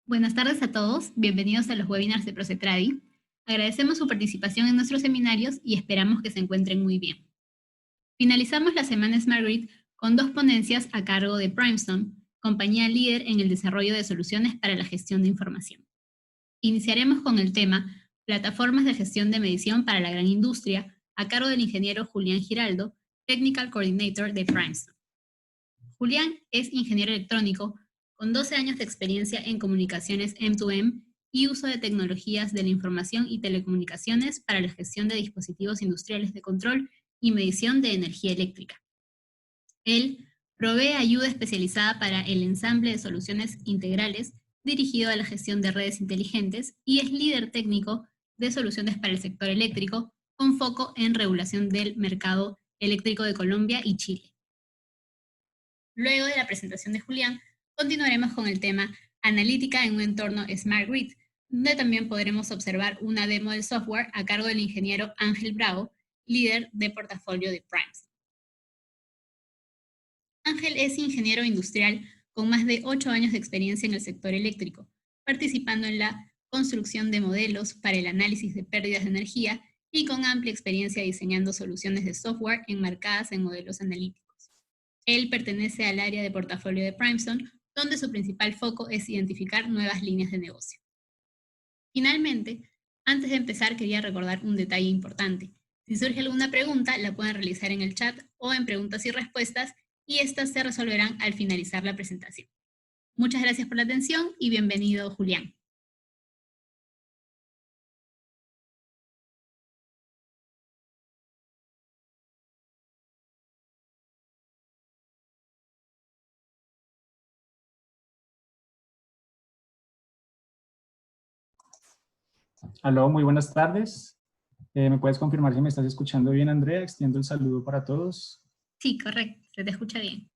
Buenas tardes a todos, bienvenidos a los webinars de Procetradi. Agradecemos su participación en nuestros seminarios y esperamos que se encuentren muy bien. Finalizamos la semana Smart Grid con dos ponencias a cargo de Primestone, compañía líder en el desarrollo de soluciones para la gestión de información. Iniciaremos con el tema Plataformas de gestión de medición para la gran industria, a cargo del ingeniero Julián Giraldo, Technical Coordinator de Primestone. Julián es ingeniero electrónico con 12 años de experiencia en comunicaciones M2M y uso de tecnologías de la información y telecomunicaciones para la gestión de dispositivos industriales de control y medición de energía eléctrica. Él provee ayuda especializada para el ensamble de soluciones integrales dirigido a la gestión de redes inteligentes y es líder técnico de soluciones para el sector eléctrico con foco en regulación del mercado eléctrico de Colombia y Chile. Luego de la presentación de Julián, continuaremos con el tema Analítica en un entorno Smart Grid, donde también podremos observar una demo del software a cargo del ingeniero Ángel Bravo, líder de portafolio de Primestone. Ángel es ingeniero industrial con más de 8 años de experiencia en el sector eléctrico, participando en la construcción de modelos para el análisis de pérdidas de energía y con amplia experiencia diseñando soluciones de software enmarcadas en modelos analíticos. Él pertenece al área de portafolio de Primestone, donde su principal foco es identificar nuevas líneas de negocio. Finalmente, antes de empezar quería recordar un detalle importante. Si surge alguna pregunta, la pueden realizar en el chat o en preguntas y respuestas, y estas se resolverán al finalizar la presentación. Muchas gracias por la atención y bienvenido, Julián. Aló, muy buenas tardes. ¿Me puedes confirmar si me estás escuchando bien, Andrea? Extiendo el saludo para todos. Sí, correcto, se te escucha bien.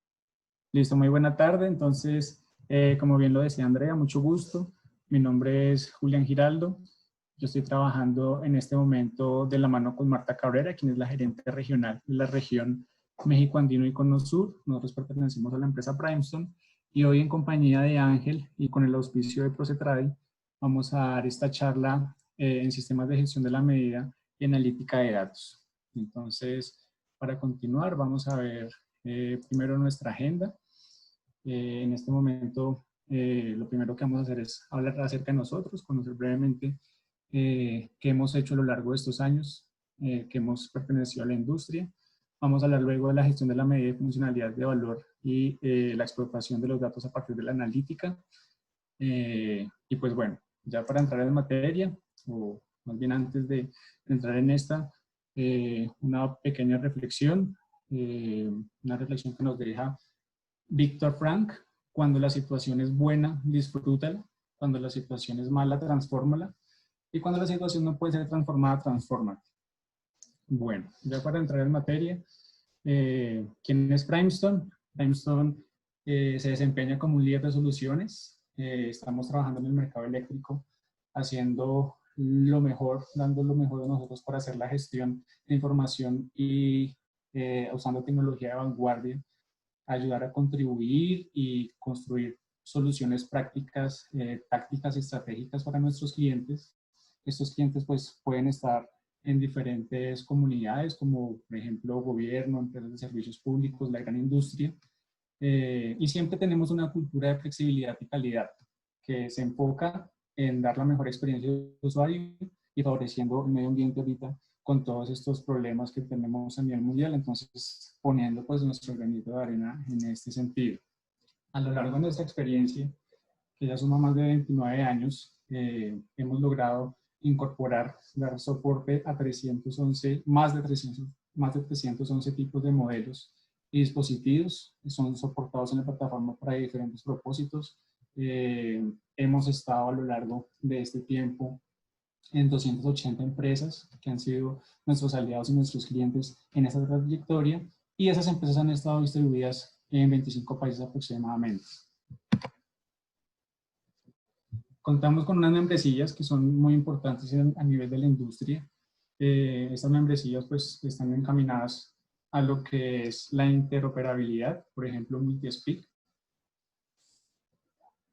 Listo, muy buena tarde. Entonces, como bien lo decía Andrea, mucho gusto. Mi nombre es Julián Giraldo. Yo estoy trabajando en este momento de la mano con Marta Cabrera, quien es la gerente regional de la región México Andino y Cono Sur. Nosotros pertenecemos a la empresa Primestone y hoy en compañía de Ángel y con el auspicio de Procetradi vamos a dar esta charla en sistemas de gestión de la medida y analítica de datos. Entonces, para continuar, vamos a ver primero nuestra agenda. En este momento, lo primero que vamos a hacer es hablar acerca de nosotros, conocer brevemente qué hemos hecho a lo largo de estos años, que hemos pertenecido a la industria. Vamos a hablar luego de la gestión de la medida y funcionalidad de valor y la explotación de los datos a partir de la analítica. Y pues bueno, ya para entrar en materia, o más bien antes de entrar en esta, una pequeña reflexión, una reflexión que nos deja Víctor Frank: cuando la situación es buena, disfrútala; cuando la situación es mala, transfórmala; y cuando la situación no puede ser transformada, transfórmate. Bueno, ya para entrar en materia, ¿quién es Primestone? Primestone se desempeña como un líder de soluciones. Estamos trabajando en el mercado eléctrico, haciendo lo mejor, dando lo mejor de nosotros para hacer la gestión de información y usando tecnología de vanguardia, ayudar a contribuir y construir soluciones prácticas, tácticas, estratégicas para nuestros clientes. Estos clientes pues pueden estar en diferentes comunidades, como por ejemplo gobierno, empresas de servicios públicos, la gran industria, y siempre tenemos una cultura de flexibilidad y calidad que se enfoca en dar la mejor experiencia de usuario y favoreciendo el medio ambiente ahorita con todos estos problemas que tenemos a nivel mundial. Entonces, poniendo pues nuestro granito de arena en este sentido. A lo largo de nuestra experiencia, que ya suma más de 29 años, hemos logrado incorporar, dar soporte a más de 311 tipos de modelos y dispositivos. Son soportados en la plataforma para diferentes propósitos. Hemos estado a lo largo de este tiempo en 280 empresas que han sido nuestros aliados y nuestros clientes en esta trayectoria, y esas empresas han estado distribuidas en 25 países aproximadamente. Contamos con unas membresías que son muy importantes a nivel de la industria. Estas membresías pues están encaminadas a lo que es la interoperabilidad, por ejemplo, Multispeak.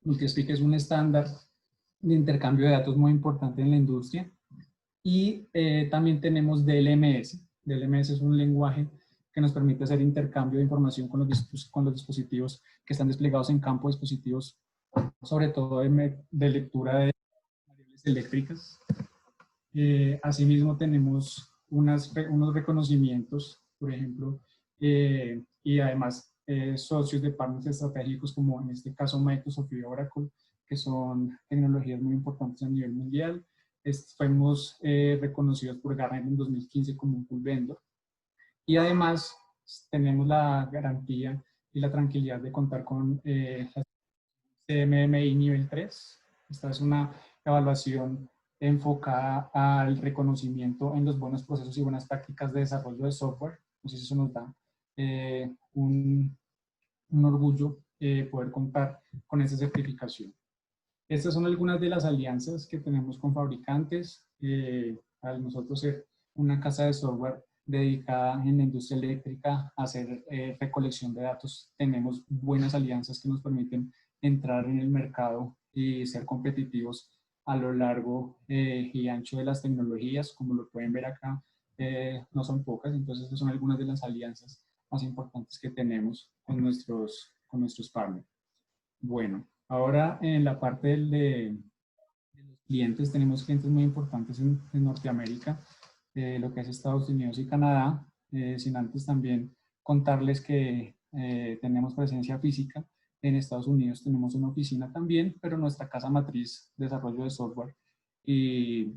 MultiSpeak es un estándar de intercambio de datos muy importante en la industria. Y también tenemos DLMS. DLMS es un lenguaje que nos permite hacer intercambio de información con los dispositivos que están desplegados en campo, dispositivos sobre todo de lectura de variables eléctricas. Asimismo tenemos unos reconocimientos, por ejemplo, y además socios de partners estratégicos como en este caso Microsoft y Oracle, que son tecnologías muy importantes a nivel mundial. Fuimos reconocidos por Gartner en 2015 como un full vendor. Y además tenemos la garantía y la tranquilidad de contar con la CMMI nivel 3. Esta es una evaluación enfocada al reconocimiento en los buenos procesos y buenas prácticas de desarrollo de software. Entonces eso nos da un orgullo poder contar con esta certificación. Estas son algunas de las alianzas que tenemos con fabricantes. Al nosotros ser una casa de software dedicada en la industria eléctrica a hacer recolección de datos, tenemos buenas alianzas que nos permiten entrar en el mercado y ser competitivos a lo largo y ancho de las tecnologías. Como lo pueden ver acá, no son pocas, entonces estas son algunas de las alianzas más importantes que tenemos con nuestros partners. Bueno, ahora en la parte de los clientes, tenemos clientes muy importantes en Norteamérica, lo que es Estados Unidos y Canadá, sin antes también contarles que tenemos presencia física. En Estados Unidos tenemos una oficina también, pero nuestra casa matriz de desarrollo de software y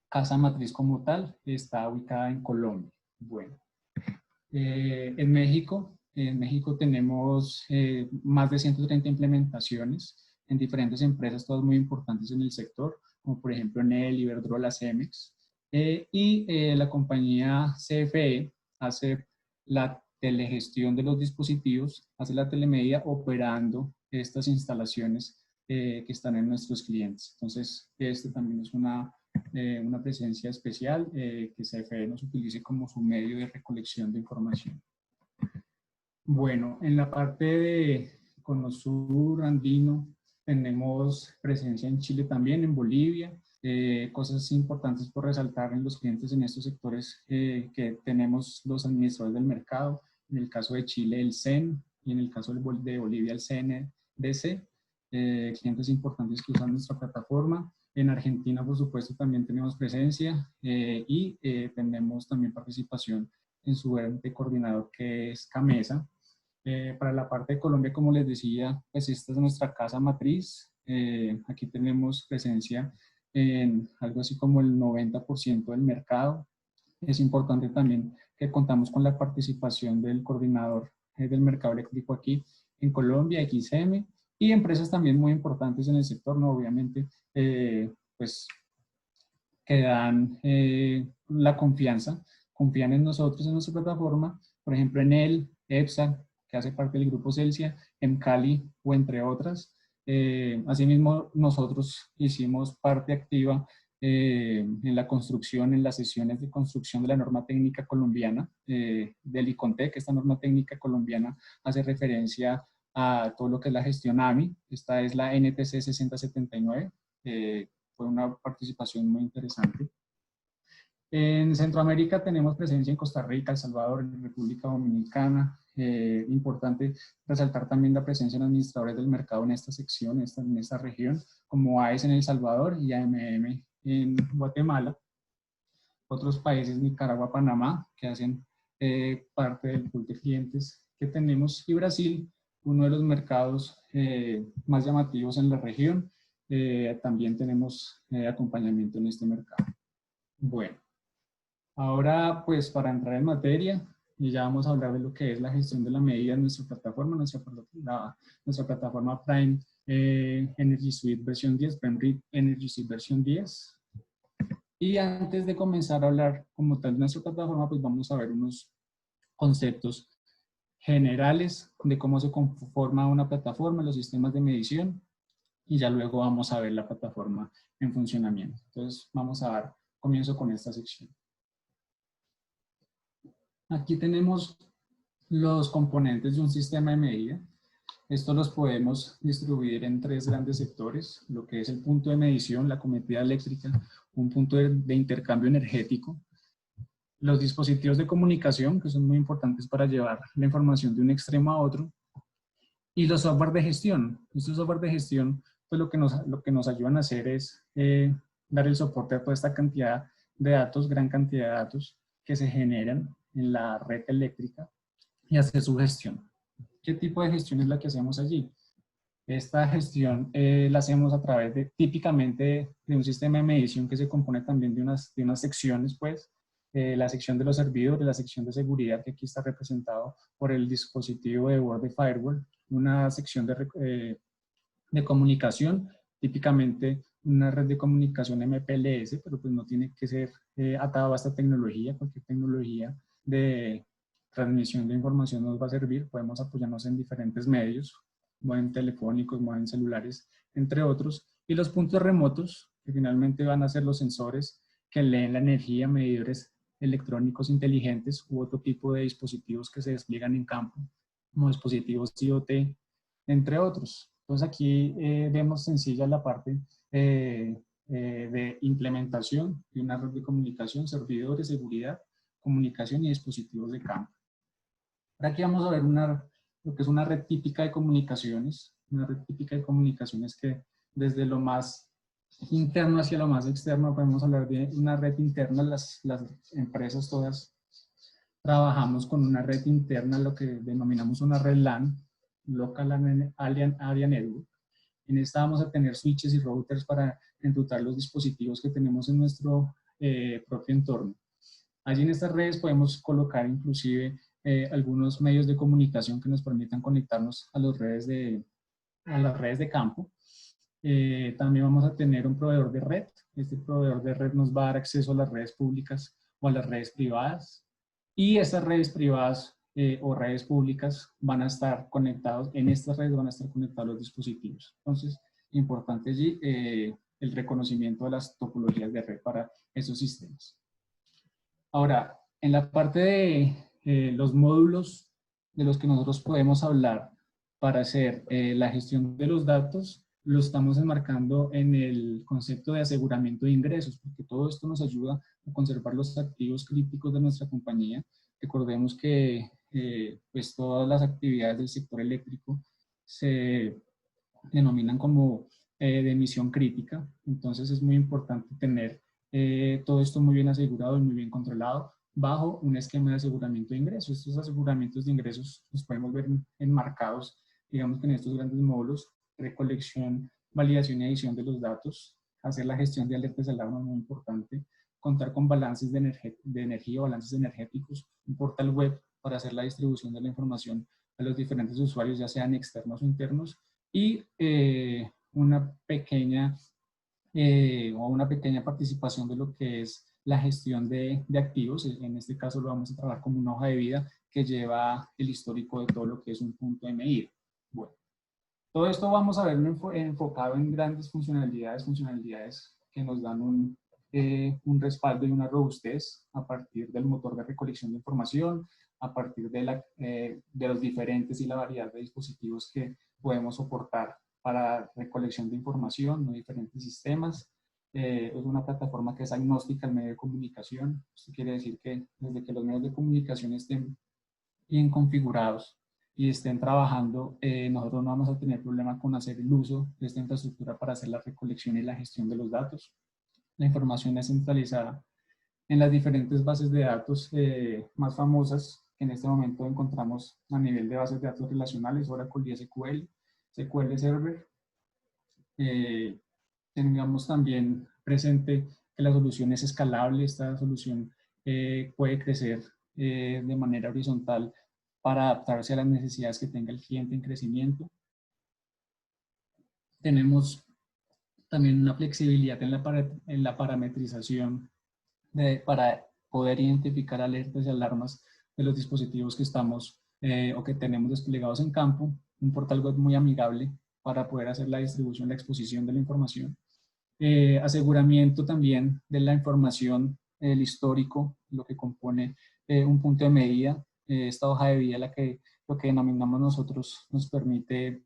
casa matriz como tal está ubicada en Colombia. Bueno, en México tenemos más de 130 implementaciones en diferentes empresas, todas muy importantes en el sector, como por ejemplo Enel, Iberdrola, Cemex. La compañía CFE hace la telegestión de los dispositivos, hace la telemedida operando estas instalaciones que están en nuestros clientes. Entonces, este también es una presencia especial que CFE nos utilice como su medio de recolección de información. Bueno, en la parte de Cono Sur andino tenemos presencia en Chile también, en Bolivia. Cosas importantes por resaltar en los clientes en estos sectores que tenemos los administradores del mercado. En el caso de Chile, el CEN, y en el caso de Bolivia, el CNDC. Clientes importantes que usan nuestra plataforma. En Argentina, por supuesto, también tenemos presencia y tenemos también participación en su ente coordinador, que es CAMESA. Para la parte de Colombia, como les decía, pues esta es nuestra casa matriz. Aquí tenemos presencia en algo así como el 90% del mercado. Es importante también que contamos con la participación del coordinador del mercado eléctrico aquí en Colombia, XM, y empresas también muy importantes en el sector, ¿no? Obviamente, pues que dan la confianza, confían en nosotros, en nuestra plataforma, por ejemplo, en el EPSA, que hace parte del grupo Celsia, en Cali o entre otras. Asimismo, nosotros hicimos parte activa en la construcción, en las sesiones de construcción de la norma técnica colombiana del ICONTEC. Esta norma técnica colombiana hace referencia a todo lo que es la gestión AMI. Esta es la NTC 6079. Fue una participación muy interesante. En Centroamérica tenemos presencia en Costa Rica, El Salvador, en República Dominicana. Importante resaltar también la presencia de administradores del mercado en esta sección, en esta región, como AES en El Salvador y AMM en Guatemala. Otros países, Nicaragua, Panamá, que hacen parte del pool de clientes que tenemos. Y Brasil, uno de los mercados más llamativos en la región. También tenemos acompañamiento en este mercado. Bueno, ahora pues para entrar en materia, y ya vamos a hablar de lo que es la gestión de la medida en nuestra plataforma, nuestra plataforma Prime Energy Suite versión 10, Prime Energy Suite versión 10. Y antes de comenzar a hablar como tal de nuestra plataforma, pues vamos a ver unos conceptos generales de cómo se conforma una plataforma, los sistemas de medición, y ya luego vamos a ver la plataforma en funcionamiento. Entonces vamos a dar comienzo con esta sección. Aquí tenemos los componentes de un sistema de medida. Estos los podemos distribuir en tres grandes sectores, lo que es el punto de medición, la cometida eléctrica, un punto de intercambio energético, los dispositivos de comunicación, que son muy importantes para llevar la información de un extremo a otro, y los software de gestión. Estos software de gestión, pues lo que nos ayudan a hacer es dar el soporte a toda esta cantidad de datos, gran cantidad de datos que se generan en la red eléctrica y hacer su gestión. ¿Qué tipo de gestión es la que hacemos allí? Esta gestión la hacemos a través de, típicamente, de un sistema de medición que se compone también de unas secciones, pues, la sección de los servidores, la sección de seguridad, que aquí está representado por el dispositivo de Word de Firewall, una sección de comunicación, típicamente una red de comunicación MPLS, pero pues no tiene que ser atado a esta tecnología, cualquier tecnología de transmisión de información nos va a servir, podemos apoyarnos en diferentes medios, modem telefónicos, modem celulares, entre otros, y los puntos remotos, que finalmente van a ser los sensores que leen la energía, medidores electrónicos inteligentes u otro tipo de dispositivos que se despliegan en campo, como dispositivos IoT, entre otros. Entonces aquí vemos sencilla la parte de implementación de una red de comunicación, servidores, seguridad, comunicación y dispositivos de campo. Ahora aquí vamos a ver lo que es una red típica de comunicaciones, una red típica de comunicaciones que desde lo más interno hacia lo más externo podemos hablar de una red interna. Las empresas todas trabajamos con una red interna, lo que denominamos una red LAN, Local Area Network. En esta vamos a tener switches y routers para enrutar los dispositivos que tenemos en nuestro propio entorno. Allí en estas redes podemos colocar inclusive algunos medios de comunicación que nos permitan conectarnos a las redes de campo. También vamos a tener un proveedor de red. Este proveedor de red nos va a dar acceso a las redes públicas o a las redes privadas. Y esas redes privadas o redes públicas van a estar conectados, en estas redes van a estar conectados los dispositivos. Entonces, importante allí el reconocimiento de las topologías de red para esos sistemas. Ahora, en la parte de los módulos de los que nosotros podemos hablar para hacer la gestión de los datos, lo estamos enmarcando en el concepto de aseguramiento de ingresos, porque todo esto nos ayuda a conservar los activos críticos de nuestra compañía. Recordemos que pues todas las actividades del sector eléctrico se denominan como de emisión crítica, entonces es muy importante tener todo esto muy bien asegurado y muy bien controlado bajo un esquema de aseguramiento de ingresos. Estos aseguramientos de ingresos los podemos ver enmarcados, digamos que en estos grandes módulos: recolección, validación y edición de los datos, hacer la gestión de alertas de alarma, muy importante, contar con balances de energía, balances energéticos, un portal web para hacer la distribución de la información a los diferentes usuarios, ya sean externos o internos, y una pequeña participación de lo que es la gestión de activos. En este caso lo vamos a trabajar como una hoja de vida que lleva el histórico de todo lo que es un punto de medida. Bueno, todo esto vamos a verlo enfocado en grandes funcionalidades que nos dan un respaldo y una robustez a partir del motor de recolección de información, a partir de los diferentes y la variedad de dispositivos que podemos soportar para recolección de información, ¿no? Diferentes sistemas. Es una plataforma que es agnóstica al medio de comunicación. Esto quiere decir que desde que los medios de comunicación estén bien configurados y estén trabajando, nosotros no vamos a tener problema con hacer el uso de esta infraestructura para hacer la recolección y la gestión de los datos. La información es centralizada en las diferentes bases de datos más famosas que en este momento encontramos a nivel de bases de datos relacionales: Oracle y SQL, SQL Server. Tengamos también presente que la solución es escalable. Esta solución puede crecer de manera horizontal para adaptarse a las necesidades que tenga el cliente en crecimiento. Tenemos también una flexibilidad en la parametrización para poder identificar alertas y alarmas de los dispositivos que estamos o que tenemos desplegados en campo. Un portal web muy amigable para poder hacer la distribución, la exposición de la información. Aseguramiento también de la información, el histórico, lo que compone un punto de medida. Esta hoja de vida la que lo que denominamos nosotros nos permite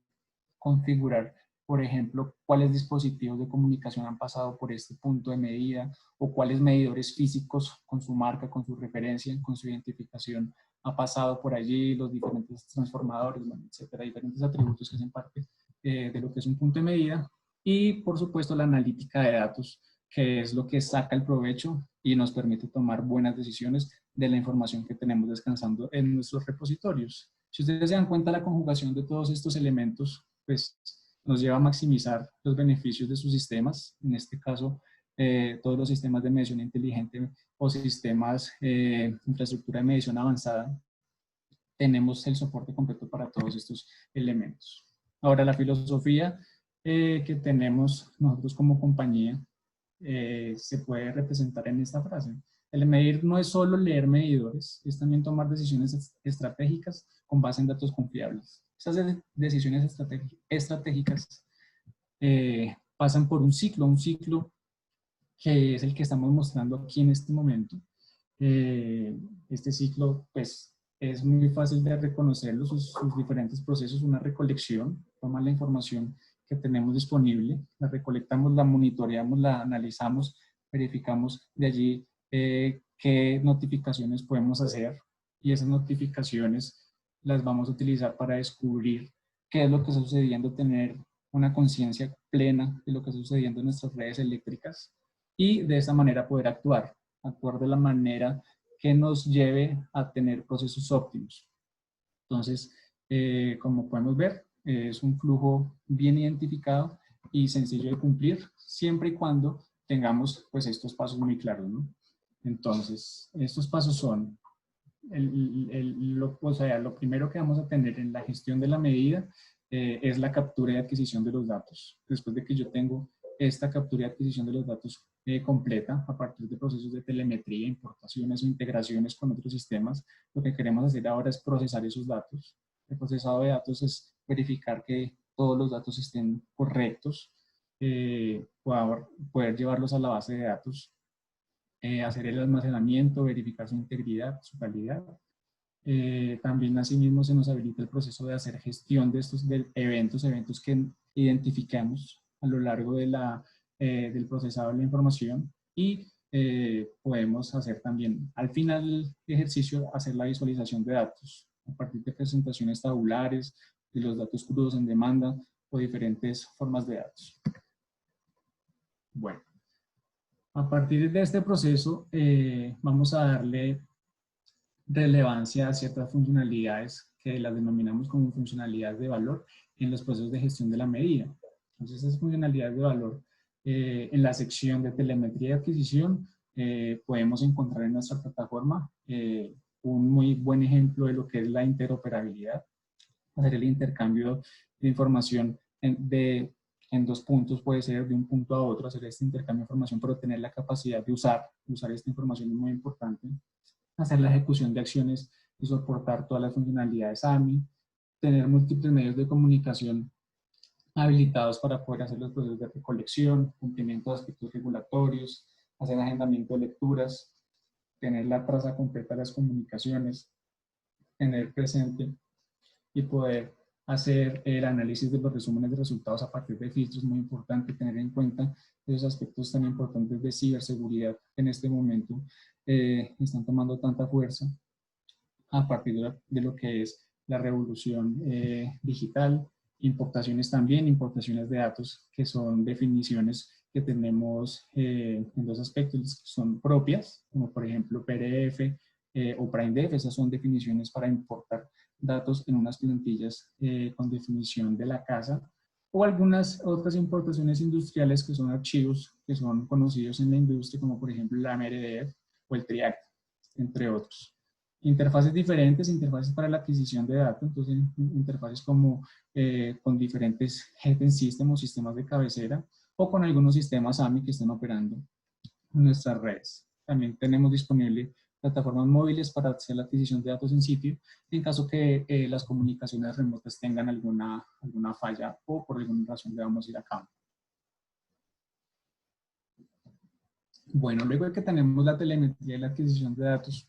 configurar, por ejemplo, cuáles dispositivos de comunicación han pasado por este punto de medida o cuáles medidores físicos con su marca, con su referencia, con su identificación ha pasado por allí, los diferentes transformadores, bueno, etcétera, diferentes atributos que hacen parte de lo que es un punto de medida. Y, por supuesto, la analítica de datos, que es lo que saca el provecho y nos permite tomar buenas decisiones de la información que tenemos descansando en nuestros repositorios. Si ustedes se dan cuenta, la conjugación de todos estos elementos pues, nos lleva a maximizar los beneficios de sus sistemas, en este caso, todos los sistemas de medición inteligente o sistemas de infraestructura de medición avanzada, tenemos el soporte completo para todos estos elementos. Ahora, la filosofía que tenemos nosotros como compañía se puede representar en esta frase. El medir no es solo leer medidores, es también tomar decisiones estratégicas con base en datos confiables. Esas decisiones estratégicas pasan por un ciclo que es el que estamos mostrando aquí en este momento. Este ciclo, pues, es muy fácil de reconocerlo, sus diferentes procesos, una recolección, toma la información que tenemos disponible, la recolectamos, la monitoreamos, la analizamos, verificamos de allí qué notificaciones podemos hacer y esas notificaciones las vamos a utilizar para descubrir qué es lo que está sucediendo, tener una conciencia plena de lo que está sucediendo en nuestras redes eléctricas y de esa manera poder actuar de la manera que nos lleve a tener procesos óptimos. Entonces, como podemos ver, es un flujo bien identificado y sencillo de cumplir, siempre y cuando tengamos pues estos pasos muy claros, ¿no? Entonces, estos pasos son, o sea, lo primero que vamos a tener en la gestión de la medida es la captura y adquisición de los datos. Después de que yo tengo esta captura y adquisición de los datos completa a partir de procesos de telemetría, importaciones o integraciones con otros sistemas, lo que queremos hacer ahora es procesar esos datos. El procesado de datos es verificar que todos los datos estén correctos, poder llevarlos a la base de datos, hacer el almacenamiento, verificar su integridad, su calidad. También asimismo se nos habilita el proceso de hacer gestión de estos eventos que identificamos a lo largo de del procesado de la información y podemos hacer también al final del ejercicio hacer la visualización de datos a partir de presentaciones tabulares, de los datos crudos en demanda o diferentes formas de datos. Bueno, a partir de este proceso vamos a darle relevancia a ciertas funcionalidades que las denominamos como funcionalidades de valor en los procesos de gestión de la medida. Entonces, esas funcionalidades de valor en la sección de telemetría y adquisición podemos encontrar en nuestra plataforma un muy buen ejemplo de lo que es la interoperabilidad, hacer el intercambio de información en dos puntos, puede ser de un punto a otro, hacer este intercambio de información, pero tener la capacidad de usar esta información es muy importante. Hacer la ejecución de acciones y soportar todas las funcionalidades AMI, tener múltiples medios de comunicación habilitados para poder hacer los procesos de recolección, cumplimiento de aspectos regulatorios, hacer agendamiento de lecturas, tener la traza completa de las comunicaciones, tener presente y poder hacer el análisis de los resúmenes de resultados a partir de filtros. Muy importante tener en cuenta esos aspectos tan importantes de ciberseguridad que en este momento están tomando tanta fuerza a partir de lo que es la revolución digital, importaciones también, importaciones de datos, que son definiciones que tenemos en dos aspectos, que son propias, como por ejemplo PDF o PrimeDef. Esas son definiciones para importar datos en unas plantillas con definición de la casa, o algunas otras importaciones industriales que son archivos que son conocidos en la industria, como por ejemplo la MRDF o el TRIAC, entre otros. Interfaces diferentes, interfaces para la adquisición de datos, entonces interfaces como con diferentes Head System o sistemas de cabecera, o con algunos sistemas AMI que están operando en nuestras redes. También tenemos disponible plataformas móviles para hacer la adquisición de datos en sitio, en caso que las comunicaciones remotas tengan alguna falla o por alguna razón debamos ir a campo. Bueno, luego de que tenemos la telemetría y la adquisición de datos,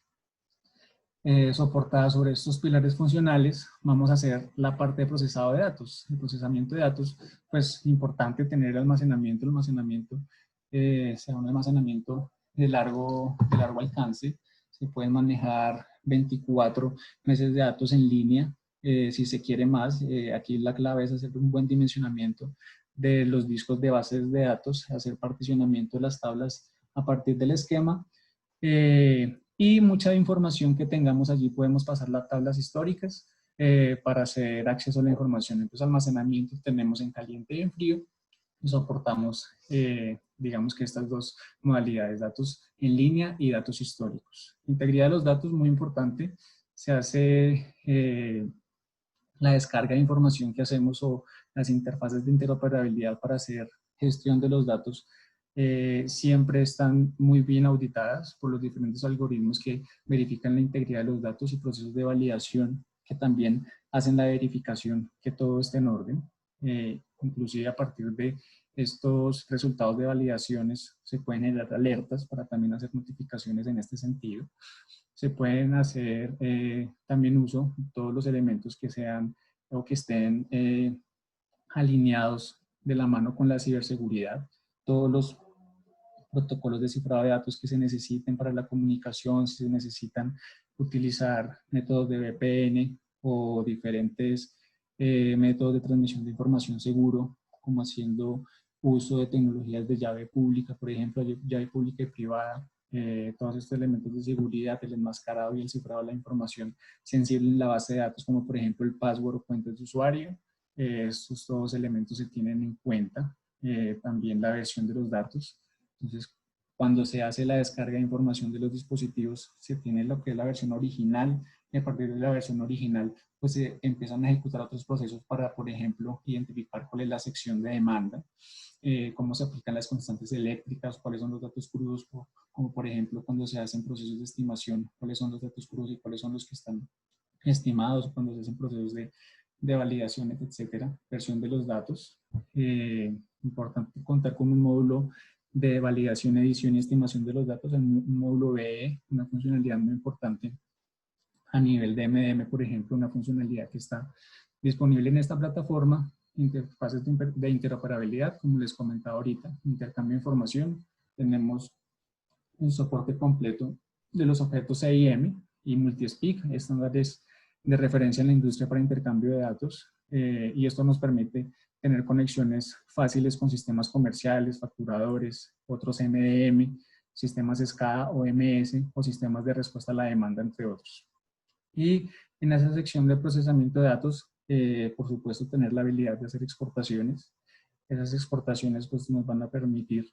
soportada sobre estos pilares funcionales, vamos a hacer la parte de procesado de datos. El procesamiento de datos, pues importante tener el almacenamiento sea un almacenamiento de largo alcance. Se pueden manejar 24 meses de datos en línea, si se quiere más. Aquí la clave es hacer un buen dimensionamiento de los discos de bases de datos, hacer particionamiento de las tablas a partir del esquema. Y mucha información que tengamos allí podemos pasar las tablas históricas para hacer acceso a la información. Entonces, almacenamiento tenemos en caliente y en frío y soportamos, digamos que estas dos modalidades, datos en línea y datos históricos. Integridad de los datos, muy importante, se hace la descarga de información que hacemos o las interfaces de interoperabilidad para hacer gestión de los datos siempre están muy bien auditadas por los diferentes algoritmos que verifican la integridad de los datos y procesos de validación que también hacen la verificación que todo esté en orden. Inclusive a partir de estos resultados de validaciones se pueden generar alertas para también hacer notificaciones en este sentido. Se pueden hacer también uso de todos los elementos que sean o que estén alineados de la mano con la ciberseguridad. Todos los protocolos de cifrado de datos que se necesiten para la comunicación, si se necesitan utilizar métodos de VPN o diferentes métodos de transmisión de información seguro, como haciendo uso de tecnologías de llave pública, por ejemplo, llave pública y privada, todos estos elementos de seguridad, el enmascarado y el cifrado de la información sensible en la base de datos, como por ejemplo el password o cuentas de usuario. Estos todos elementos se tienen en cuenta. También la versión de los datos. Entonces, cuando se hace la descarga de información de los dispositivos, se tiene lo que es la versión original, y a partir de la versión original, pues se empiezan a ejecutar otros procesos para, por ejemplo, identificar cuál es la sección de demanda, cómo se aplican las constantes eléctricas, cuáles son los datos crudos, como por ejemplo cuando se hacen procesos de estimación, cuáles son los datos crudos y cuáles son los que están estimados, cuando se hacen procesos de validaciones, etcétera, versión de los datos. Importante contar con un módulo de validación, edición y estimación de los datos, un módulo BE, una funcionalidad muy importante a nivel de MDM, por ejemplo, una funcionalidad que está disponible en esta plataforma, interfaces de interoperabilidad, como les comentaba ahorita, intercambio de información, tenemos un soporte completo de los objetos CIM y multi-speak, estándares de referencia en la industria para intercambio de datos, y esto nos permite tener conexiones fáciles con sistemas comerciales, facturadores, otros MDM, sistemas SCADA o MS o sistemas de respuesta a la demanda, entre otros. Y en esa sección de procesamiento de datos, por supuesto, tener la habilidad de hacer exportaciones. Esas exportaciones pues, nos van a permitir,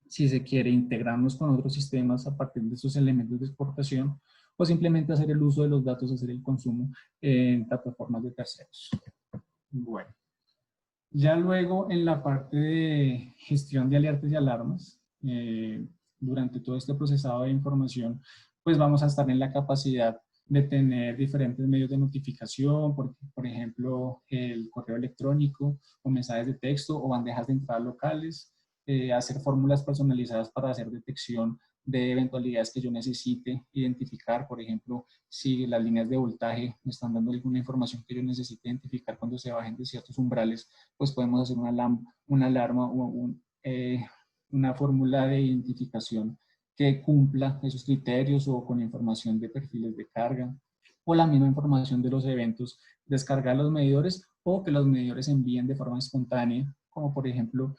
si se quiere, integrarnos con otros sistemas a partir de esos elementos de exportación o simplemente hacer el uso de los datos, hacer el consumo en plataformas de terceros. Bueno, ya luego en la parte de gestión de alertas y alarmas, durante todo este procesado de información, pues vamos a estar en la capacidad de tener diferentes medios de notificación, por ejemplo, el correo electrónico o mensajes de texto o bandejas de entrada locales, hacer fórmulas personalizadas para hacer detección de eventualidades que yo necesite identificar, por ejemplo, si las líneas de voltaje me están dando alguna información que yo necesite identificar cuando se bajen de ciertos umbrales, pues podemos hacer una alarma o una fórmula de identificación que cumpla esos criterios o con información de perfiles de carga o la misma información de los eventos, descargar los medidores o que los medidores envíen de forma espontánea, como por ejemplo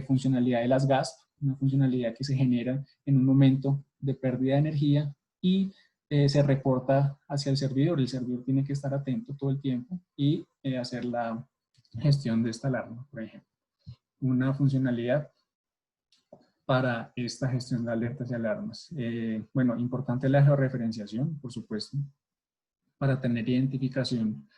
funcionalidad de las GASP, una funcionalidad que se genera en un momento de pérdida de energía y se reporta hacia el servidor. El servidor tiene que estar atento todo el tiempo y hacer la gestión de esta alarma, por ejemplo. Una funcionalidad para esta gestión de alertas y alarmas. Bueno, importante la georreferenciación, por supuesto, para tener identificación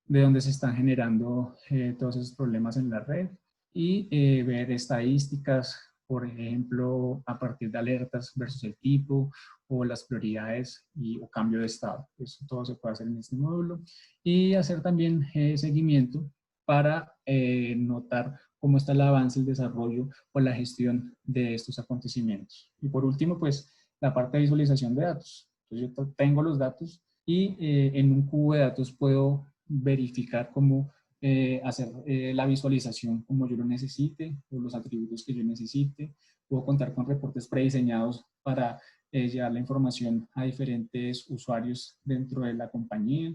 de dónde se están generando todos esos problemas en la red y ver estadísticas, por ejemplo, a partir de alertas versus el tipo o las prioridades o cambio de estado. Eso todo se puede hacer en este módulo. Y hacer también seguimiento para notar cómo está el avance, el desarrollo o la gestión de estos acontecimientos. Y por último, pues, la parte de visualización de datos. Entonces, yo tengo los datos, y en un cubo de datos puedo verificar cómo hacer la visualización como yo lo necesite, o los atributos que yo necesite. Puedo contar con reportes prediseñados para llevar la información a diferentes usuarios dentro de la compañía.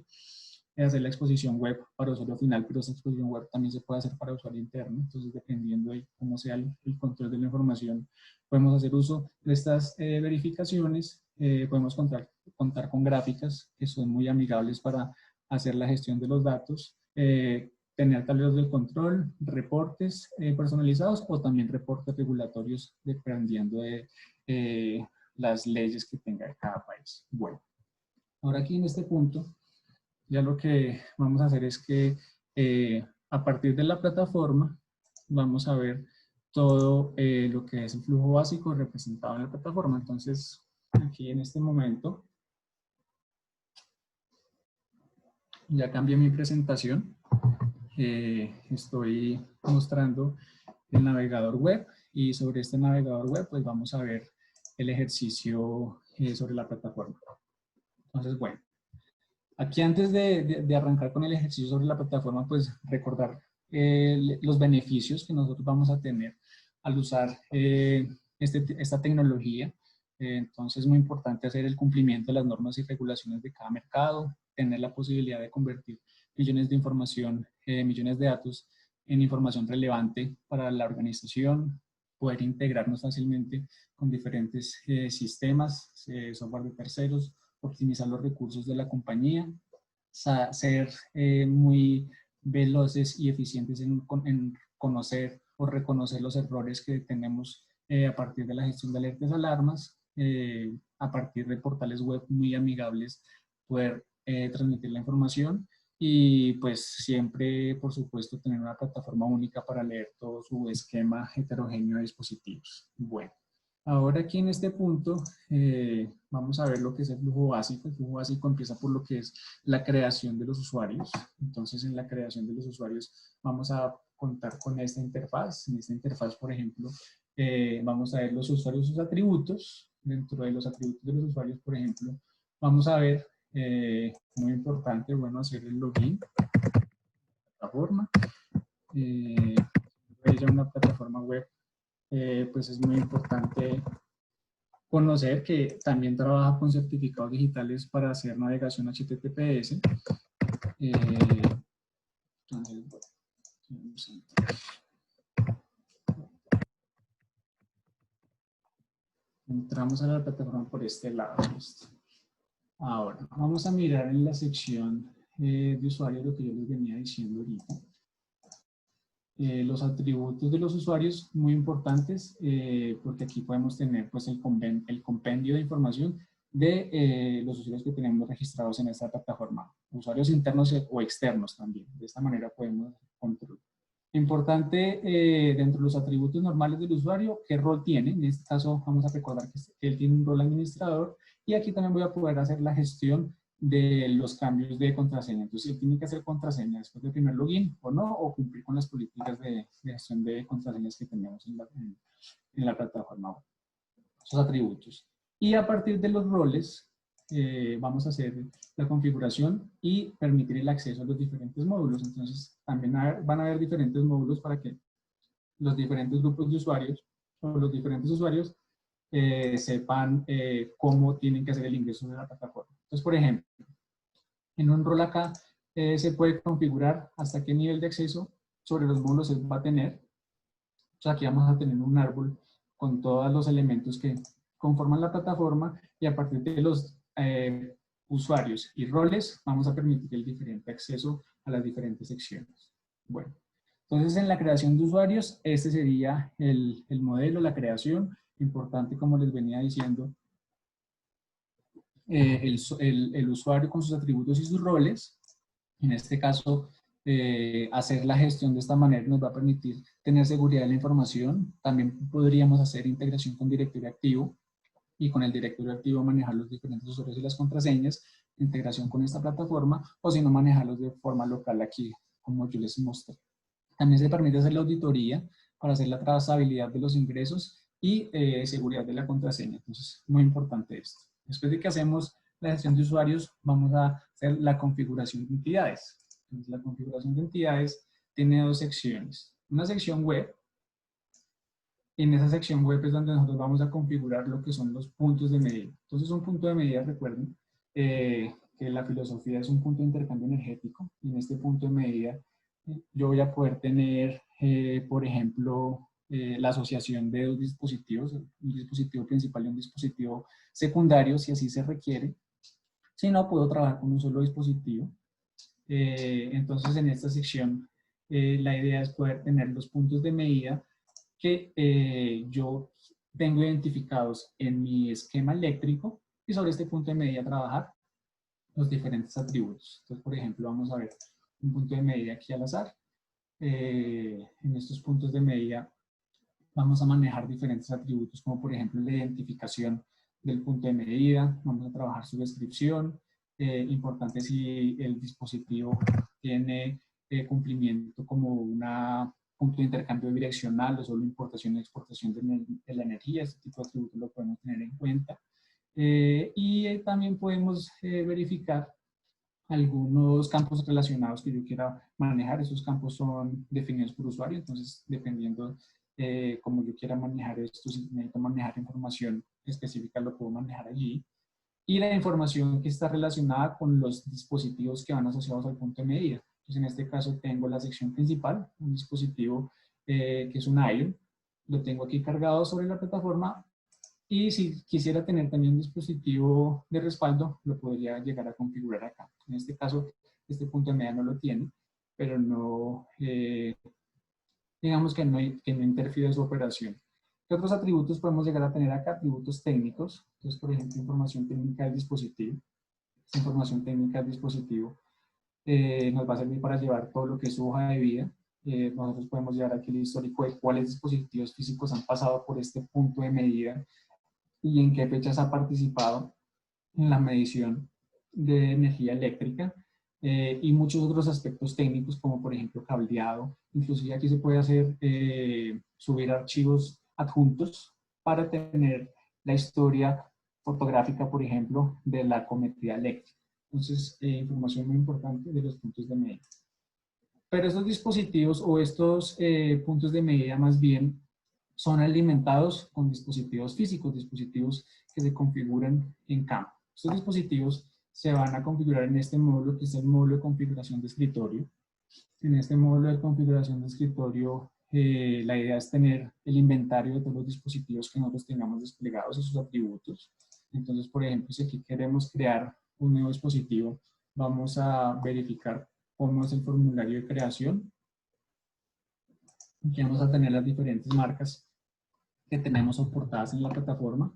Hacer la exposición web para usuario final, pero esa exposición web también se puede hacer para usuario interno. Entonces, dependiendo de cómo sea el control de la información, podemos hacer uso de estas verificaciones. Podemos contar con gráficas que son muy amigables para hacer la gestión de los datos. Tener tableros de control, reportes personalizados o también reportes regulatorios dependiendo de las leyes que tenga cada país. Bueno, ahora aquí en este punto, ya lo que vamos a hacer es que a partir de la plataforma vamos a ver todo lo que es el flujo básico representado en la plataforma. Entonces, aquí en este momento, ya cambié mi presentación. Estoy mostrando el navegador web y sobre este navegador web pues vamos a ver el ejercicio sobre la plataforma. Entonces, bueno, aquí antes de arrancar con el ejercicio sobre la plataforma, pues recordar los beneficios que nosotros vamos a tener al usar esta tecnología. Entonces es muy importante hacer el cumplimiento de las normas y regulaciones de cada mercado, tener la posibilidad de convertir millones de información, millones de datos en información relevante para la organización, poder integrarnos fácilmente con diferentes sistemas, software de terceros, optimizar los recursos de la compañía, ser muy veloces y eficientes en conocer o reconocer los errores que tenemos a partir de la gestión de alertas y alarmas, a partir de portales web muy amigables, poder transmitir la información y pues siempre, por supuesto, tener una plataforma única para leer todo su esquema heterogéneo de dispositivos. Bueno. Ahora aquí en este punto vamos a ver lo que es el flujo básico. El flujo básico empieza por lo que es la creación de los usuarios. Entonces en la creación de los usuarios vamos a contar con esta interfaz. En esta interfaz, por ejemplo, vamos a ver los usuarios y sus atributos. Dentro de los atributos de los usuarios, por ejemplo, vamos a ver, muy importante, bueno, hacer el login de la plataforma. Ya una plataforma web, pues es muy importante conocer que también trabaja con certificados digitales para hacer navegación HTTPS. Entramos a la plataforma por este lado. Ahora, vamos a mirar en la sección de usuarios lo que yo les venía diciendo ahorita. Los atributos de los usuarios muy importantes porque aquí podemos tener pues el compendio de información de los usuarios que tenemos registrados en esta plataforma, usuarios internos o externos también. De esta manera podemos controlar. Importante dentro de los atributos normales del usuario, qué rol tiene. En este caso vamos a recordar que él tiene un rol administrador y aquí también voy a poder hacer la gestión de los cambios de contraseña. Entonces, él tiene que hacer contraseña después del primer login o no, o cumplir con las políticas de gestión de contraseñas que tenemos en la plataforma web. Esos atributos. Y a partir de los roles, vamos a hacer la configuración y permitir el acceso a los diferentes módulos. Entonces, también van a haber diferentes módulos para que los diferentes grupos de usuarios o los diferentes usuarios sepan cómo tienen que hacer el ingreso de la plataforma. Entonces, por ejemplo, en un rol acá se puede configurar hasta qué nivel de acceso sobre los módulos se va a tener. Entonces, aquí vamos a tener un árbol con todos los elementos que conforman la plataforma y a partir de los usuarios y roles vamos a permitir el diferente acceso a las diferentes secciones. Bueno, entonces en la creación de usuarios, este sería el modelo, la creación. Importante, como les venía diciendo, el usuario con sus atributos y sus roles. En este caso, hacer la gestión de esta manera nos va a permitir tener seguridad de la información. También podríamos hacer integración con directorio activo y con el directorio activo manejar los diferentes usuarios y las contraseñas, integración con esta plataforma, o si no, manejarlos de forma local aquí, como yo les mostré. También se permite hacer la auditoría para hacer la trazabilidad de los ingresos y seguridad de la contraseña. Entonces, muy importante esto. Después de que hacemos la gestión de usuarios, vamos a hacer la configuración de entidades. Entonces, la configuración de entidades tiene dos secciones. Una sección web. En esa sección web es donde nosotros vamos a configurar lo que son los puntos de medida. Entonces, un punto de medida, recuerden, que la filosofía es un punto de intercambio energético. Y en este punto de medida yo voy a poder tener, por ejemplo, la asociación de dos dispositivos, un dispositivo principal y un dispositivo secundario, si así se requiere. Si no, puedo trabajar con un solo dispositivo. Entonces, en esta sección, la idea es poder tener los puntos de medida que yo tengo identificados en mi esquema eléctrico y sobre este punto de medida trabajar los diferentes atributos. Entonces, por ejemplo, vamos a ver un punto de medida aquí al azar. En estos puntos de medida vamos a manejar diferentes atributos, como por ejemplo la identificación del punto de medida, vamos a trabajar su descripción, importante si el dispositivo tiene cumplimiento como un punto de intercambio bidireccional o solo importación y exportación de la energía, este tipo de atributos lo podemos tener en cuenta. También podemos verificar algunos campos relacionados que yo quiera manejar. Esos campos son definidos por usuario, entonces dependiendo como yo quiera manejar esto, si necesito manejar información específica lo puedo manejar allí. Y la información que está relacionada con los dispositivos que van asociados al punto de medida. Entonces en este caso tengo la sección principal, un dispositivo que es un ION, lo tengo aquí cargado sobre la plataforma. Y si quisiera tener también un dispositivo de respaldo, lo podría llegar a configurar acá. En este caso, este punto de medida no lo tiene, pero no, digamos que no interfiere en su operación. ¿Qué otros atributos podemos llegar a tener acá? Atributos técnicos. Entonces, por ejemplo, información técnica del dispositivo. Esta información técnica del dispositivo nos va a servir para llevar todo lo que es su hoja de vida. Nosotros podemos llevar aquí el histórico de cuáles dispositivos físicos han pasado por este punto de medida y en qué fechas ha participado en la medición de energía eléctrica y muchos otros aspectos técnicos como por ejemplo cableado. Inclusive aquí se puede hacer subir archivos adjuntos para tener la historia fotográfica, por ejemplo, de la cometida eléctrica. Entonces, información muy importante de los puntos de medida. Pero estos dispositivos o estos puntos de medida más bien son alimentados con dispositivos físicos, dispositivos que se configuran en campo. Estos dispositivos se van a configurar en este módulo que es el módulo de configuración de escritorio. En este módulo de configuración de escritorio la idea es tener el inventario de todos los dispositivos que nosotros tengamos desplegados y sus atributos. Entonces, por ejemplo, si aquí queremos crear un nuevo dispositivo, vamos a verificar cómo es el formulario de creación. Aquí vamos a tener las diferentes marcas que tenemos soportadas en la plataforma.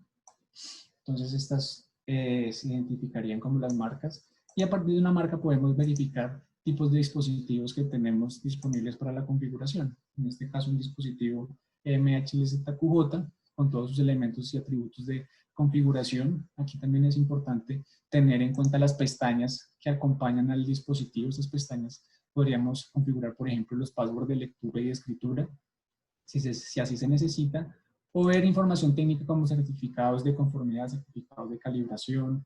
Entonces estas se identificarían como las marcas y a partir de una marca podemos verificar tipos de dispositivos que tenemos disponibles para la configuración. En este caso un dispositivo MHLZQJ con todos sus elementos y atributos de configuración. Aquí también es importante tener en cuenta las pestañas que acompañan al dispositivo. Estas pestañas podríamos configurar, por ejemplo, los passwords de lectura y de escritura, si así se necesita, o ver información técnica como certificados de conformidad, certificados de calibración.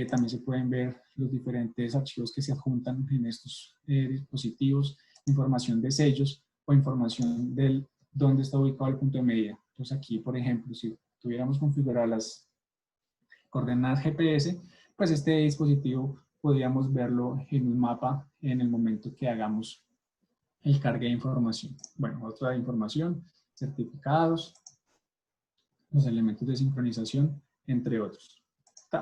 También se pueden ver los diferentes archivos que se adjuntan en estos dispositivos, información de sellos o información de dónde está ubicado el punto de medida. Entonces aquí, por ejemplo, si tuviéramos configuradas las coordenadas GPS, pues este dispositivo podríamos verlo en un mapa en el momento que hagamos el cargue de información. Bueno, otra información, certificados, los elementos de sincronización, entre otros.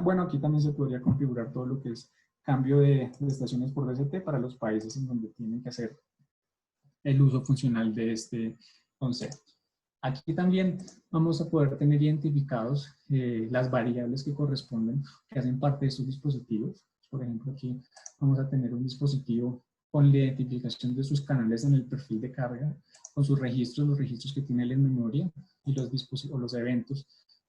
Bueno, aquí también se podría configurar todo lo que es cambio de estaciones por DCT para los países en donde tienen que hacer el uso funcional de este concepto. Aquí también vamos a poder tener identificados las variables que corresponden, que hacen parte de estos dispositivos. Por ejemplo, aquí vamos a tener un dispositivo con la identificación de sus canales en el perfil de carga, con sus registros, los registros que tiene él en memoria y los eventos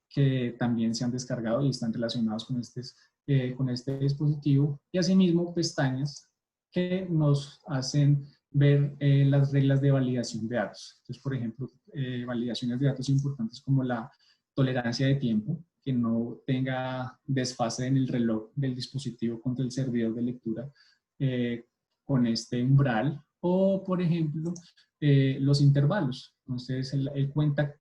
que también se han descargado y están relacionados con este dispositivo. Y asimismo pestañas que nos hacen ver las reglas de validación de datos. Entonces, por ejemplo, validaciones de datos importantes como la tolerancia de tiempo, que no tenga desfase en el reloj del dispositivo contra el servidor de lectura con este umbral, o por ejemplo los intervalos. Entonces él cuenta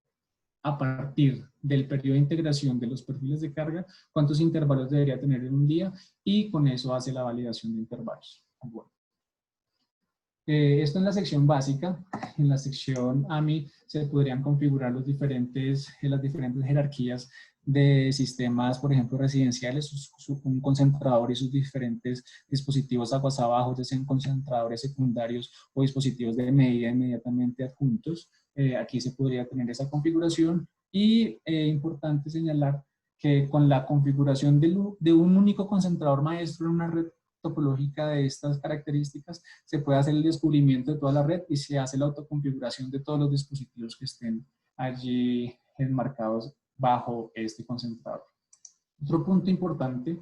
a partir del periodo de integración de los perfiles de carga cuántos intervalos debería tener en un día, y con eso hace la validación de intervalos. Bueno. Esto en la sección básica. En la sección AMI se podrían configurar las diferentes jerarquías de sistemas, por ejemplo, residenciales, un concentrador y sus diferentes dispositivos aguas abajo, ya sean concentradores secundarios o dispositivos de medida inmediatamente adjuntos. Aquí se podría tener esa configuración, y importante señalar que con la configuración de un único concentrador maestro en una red topológica de estas características, se puede hacer el descubrimiento de toda la red y se hace la autoconfiguración de todos los dispositivos que estén allí enmarcados bajo este concentrador. Otro punto importante,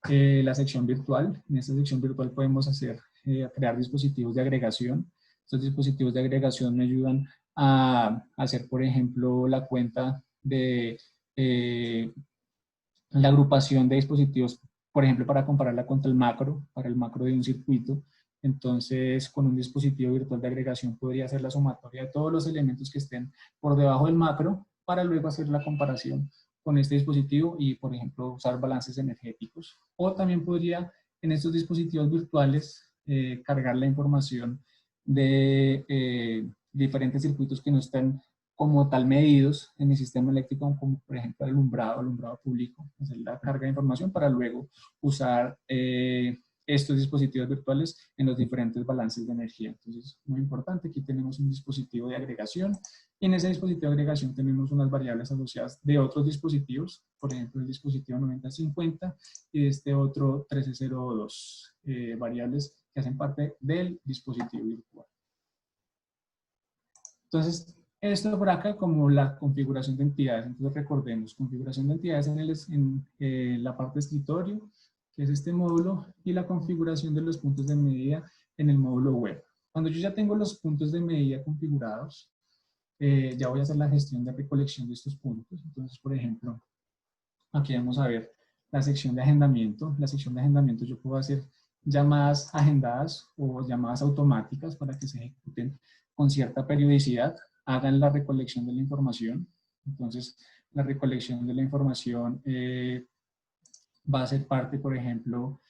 la sección virtual. En esta sección virtual podemos crear dispositivos de agregación. Estos dispositivos de agregación me ayudan a hacer, por ejemplo, la cuenta de la agrupación de dispositivos, por ejemplo, para compararla contra para el macro de un circuito. Entonces, con un dispositivo virtual de agregación podría hacer la sumatoria de todos los elementos que estén por debajo del macro, para luego hacer la comparación con este dispositivo y, por ejemplo, usar balances energéticos. O también podría, en estos dispositivos virtuales, cargar la información de diferentes circuitos que no están como tal medidos en el sistema eléctrico, como por ejemplo el alumbrado público, hacer la carga de información para luego usar estos dispositivos virtuales en los diferentes balances de energía. Entonces, muy importante, aquí tenemos un dispositivo de agregación, y en ese dispositivo de agregación tenemos unas variables asociadas de otros dispositivos, por ejemplo el dispositivo 9050 y este otro 1302, variables que hacen parte del dispositivo virtual. Entonces, esto por acá como la configuración de entidades. Entonces recordemos, configuración de entidades en la parte de escritorio, que es este módulo, y la configuración de los puntos de medida en el módulo web. Cuando yo ya tengo los puntos de medida configurados, ya voy a hacer la gestión de recolección de estos puntos. Entonces, por ejemplo, aquí vamos a ver la sección de agendamiento. La sección de agendamiento yo puedo hacer llamadas agendadas o llamadas automáticas para que se ejecuten con cierta periodicidad, hagan la recolección de la información. Entonces, la recolección de la información va a ser parte, por ejemplo,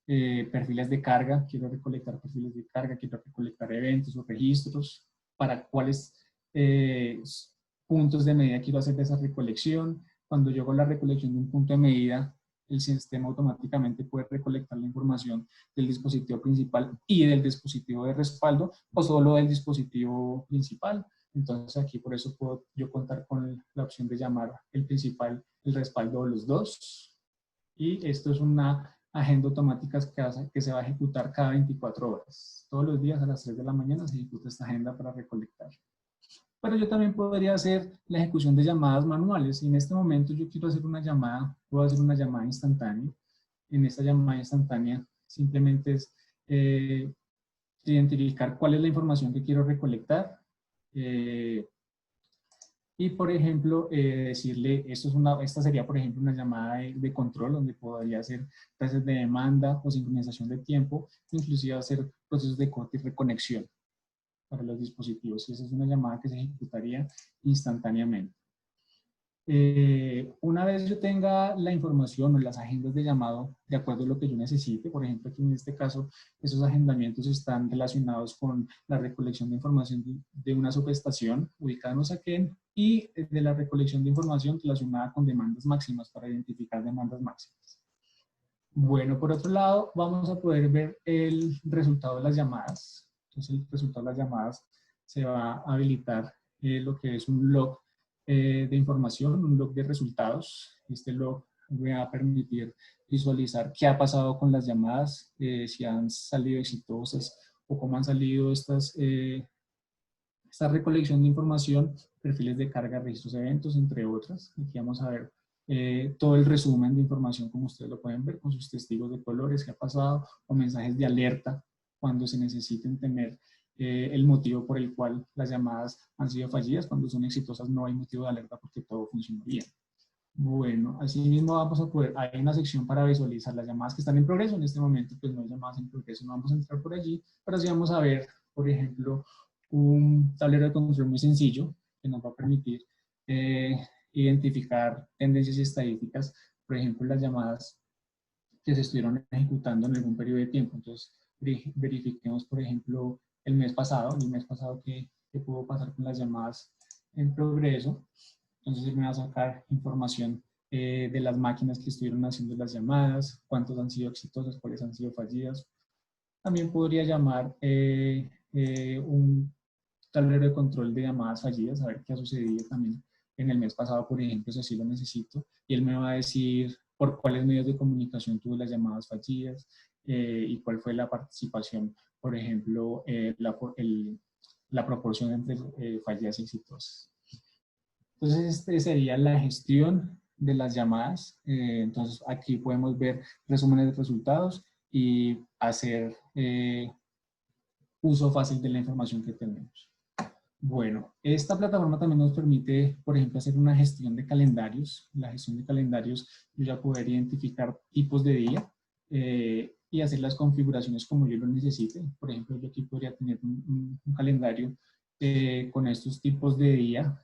perfiles de carga. Quiero recolectar perfiles de carga, quiero recolectar eventos o registros, para cuáles puntos de medida quiero hacer de esa recolección. Cuando yo hago la recolección de un punto de medida, el sistema automáticamente puede recolectar la información del dispositivo principal y del dispositivo de respaldo, o solo del dispositivo principal. Entonces aquí por eso puedo yo contar con la opción de llamar el principal, el respaldo, de los dos. Y esto es una agenda automática que se va a ejecutar cada 24 horas. Todos los días a las 3 de la mañana se ejecuta esta agenda para recolectar. Pero yo también podría hacer la ejecución de llamadas manuales. Y en este momento yo quiero hacer una llamada, puedo hacer una llamada instantánea. En esta llamada instantánea simplemente es identificar cuál es la información que quiero recolectar. Y por ejemplo, decirle, esta sería por ejemplo una llamada de control, donde podría hacer tasas de demanda o sincronización de tiempo, inclusive hacer procesos de corte y reconexión para los dispositivos. Y esa es una llamada que se ejecutaría instantáneamente. Una vez yo tenga la información o las agendas de llamado de acuerdo a lo que yo necesite, por ejemplo aquí en este caso esos agendamientos están relacionados con la recolección de información de una subestación ubicada en Usaquén, y de la recolección de información relacionada con demandas máximas, para identificar demandas máximas. Bueno, por otro lado vamos a poder ver el resultado de las llamadas. Entonces el resultado de las llamadas se va a habilitar lo que es un log de información, un log de resultados. Este log me va a permitir visualizar qué ha pasado con las llamadas, si han salido exitosas o cómo han salido esta recolección de información, perfiles de carga, registros, eventos, entre otras. Aquí vamos a ver todo el resumen de información, como ustedes lo pueden ver, con sus testigos de colores, qué ha pasado, o mensajes de alerta cuando se necesiten tener el motivo por el cual las llamadas han sido fallidas. Cuando son exitosas no hay motivo de alerta porque todo funciona bien. Bueno, así mismo vamos a poder, hay una sección para visualizar las llamadas que están en progreso. En este momento, pues no hay llamadas en progreso, no vamos a entrar por allí, pero sí vamos a ver, por ejemplo, un tablero de control muy sencillo que nos va a permitir eh, identificar tendencias y estadísticas, por ejemplo, las llamadas que se estuvieron ejecutando en algún periodo de tiempo. Entonces, verifiquemos, por ejemplo, el mes pasado que pudo pasar con las llamadas en progreso. Entonces me va a sacar información de las máquinas que estuvieron haciendo las llamadas, cuántos han sido exitosas, cuáles han sido fallidas. También podría llamar un tablero de control de llamadas fallidas, a ver qué ha sucedido también en el mes pasado, por ejemplo, si así lo necesito. Y él me va a decir por cuáles medios de comunicación tuvo las llamadas fallidas y cuál fue la participación, por ejemplo, la proporción entre fallidas y exitosas. Entonces, este sería la gestión de las llamadas. Entonces, aquí podemos ver resúmenes de resultados y hacer uso fácil de la información que tenemos. Bueno, esta plataforma también nos permite, por ejemplo, hacer una gestión de calendarios. La gestión de calendarios, yo ya poder identificar tipos de día y hacer las configuraciones como yo lo necesite. Por ejemplo, yo aquí podría tener un calendario con estos tipos de día,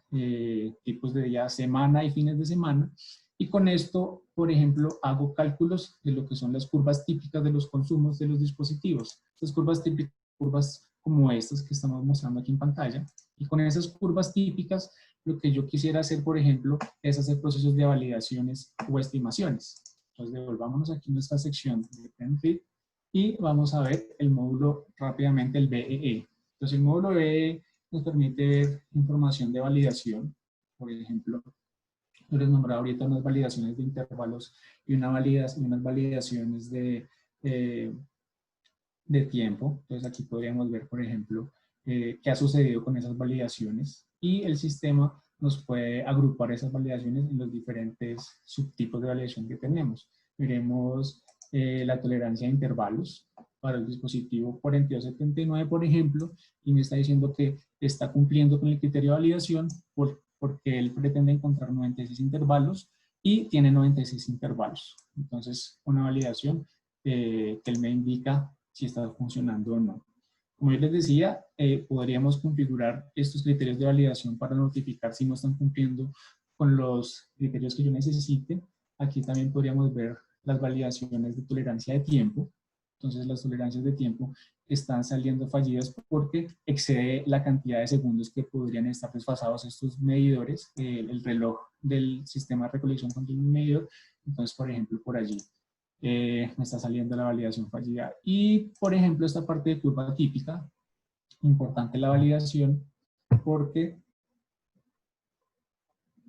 semana y fines de semana. Y con esto, por ejemplo, hago cálculos de lo que son las curvas típicas de los consumos de los dispositivos. Estas curvas típicas, curvas como estas que estamos mostrando aquí en pantalla. Y con esas curvas típicas, lo que yo quisiera hacer, por ejemplo, es hacer procesos de validaciones o estimaciones. Entonces, devolvámonos aquí a nuestra sección de Benefit y vamos a ver el módulo rápidamente, el BEE. Entonces, el módulo BEE nos permite ver información de validación. Por ejemplo, yo les nombraba ahorita unas validaciones de intervalos y unas validaciones de tiempo. Entonces, aquí podríamos ver, por ejemplo, qué ha sucedido con esas validaciones y el sistema nos puede agrupar esas validaciones en los diferentes subtipos de validación que tenemos. Miremos la tolerancia a intervalos para el dispositivo 4279, por ejemplo, y me está diciendo que está cumpliendo con el criterio de validación porque él pretende encontrar 96 intervalos y tiene 96 intervalos. Entonces, una validación que él me indica si está funcionando o no. Como yo les decía, podríamos configurar estos criterios de validación para notificar si no están cumpliendo con los criterios que yo necesite. Aquí también podríamos ver las validaciones de tolerancia de tiempo. Entonces, las tolerancias de tiempo están saliendo fallidas porque excede la cantidad de segundos que podrían estar desfasados estos medidores, el reloj del sistema de recolección continua y medidor. Entonces, por ejemplo, por allí me está saliendo la validación fallida. Y, por ejemplo, esta parte de curva típica, importante la validación, porque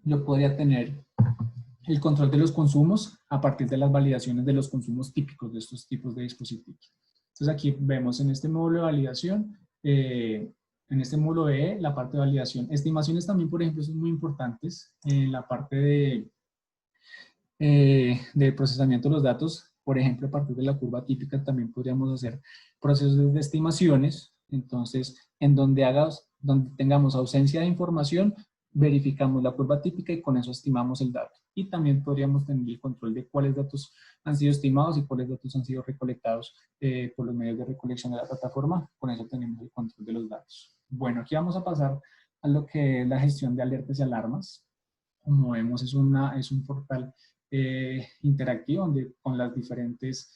yo podría tener el control de los consumos a partir de las validaciones de los consumos típicos de estos tipos de dispositivos. Entonces, aquí vemos en este módulo de validación, en este módulo E, la parte de validación. Estimaciones también, por ejemplo, son muy importantes en la parte de procesamiento de los datos. Por ejemplo, a partir de la curva típica también podríamos hacer procesos de estimaciones. Entonces, en donde tengamos ausencia de información, verificamos la curva típica y con eso estimamos el dato. Y también podríamos tener el control de cuáles datos han sido estimados y cuáles datos han sido recolectados por los medios de recolección de la plataforma. Con eso tenemos el control de los datos. Bueno, aquí vamos a pasar a lo que es la gestión de alertas y alarmas. Como vemos, es un portal interactivo donde con las diferentes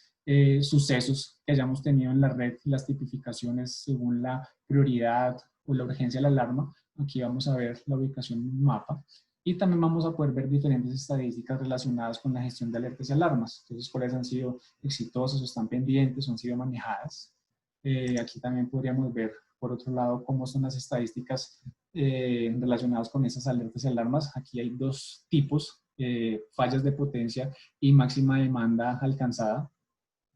sucesos que hayamos tenido en la red, las tipificaciones según la prioridad o la urgencia de la alarma. Aquí vamos a ver la ubicación en un mapa y también vamos a poder ver diferentes estadísticas relacionadas con la gestión de alertas y alarmas. Entonces, cuáles han sido exitosas o están pendientes o han sido manejadas. Aquí también podríamos ver, por otro lado, cómo son las estadísticas relacionadas con esas alertas y alarmas. Aquí hay dos tipos, fallas de potencia y máxima demanda alcanzada,